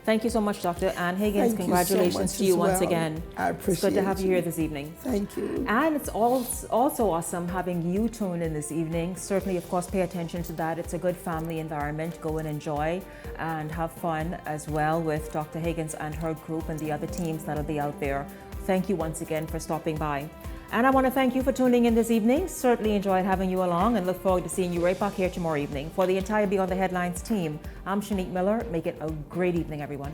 Thank you so much, Dr. Ann Higgins. Thank Congratulations you so much to you as once well. again. I appreciate It's good to have you here this evening. Thank you. And it's also awesome having you tune in this evening. Certainly, of course, pay attention to that. It's a good family environment. Go and enjoy and have fun as well with Dr. Higgins and her group and the other teams that'll be out there. Thank you once again for stopping by. And I want to thank you for tuning in this evening. Certainly enjoyed having you along and look forward to seeing you right back here tomorrow evening. For the entire Beyond the Headlines team, I'm Shanique Miller. Make it a great evening, everyone.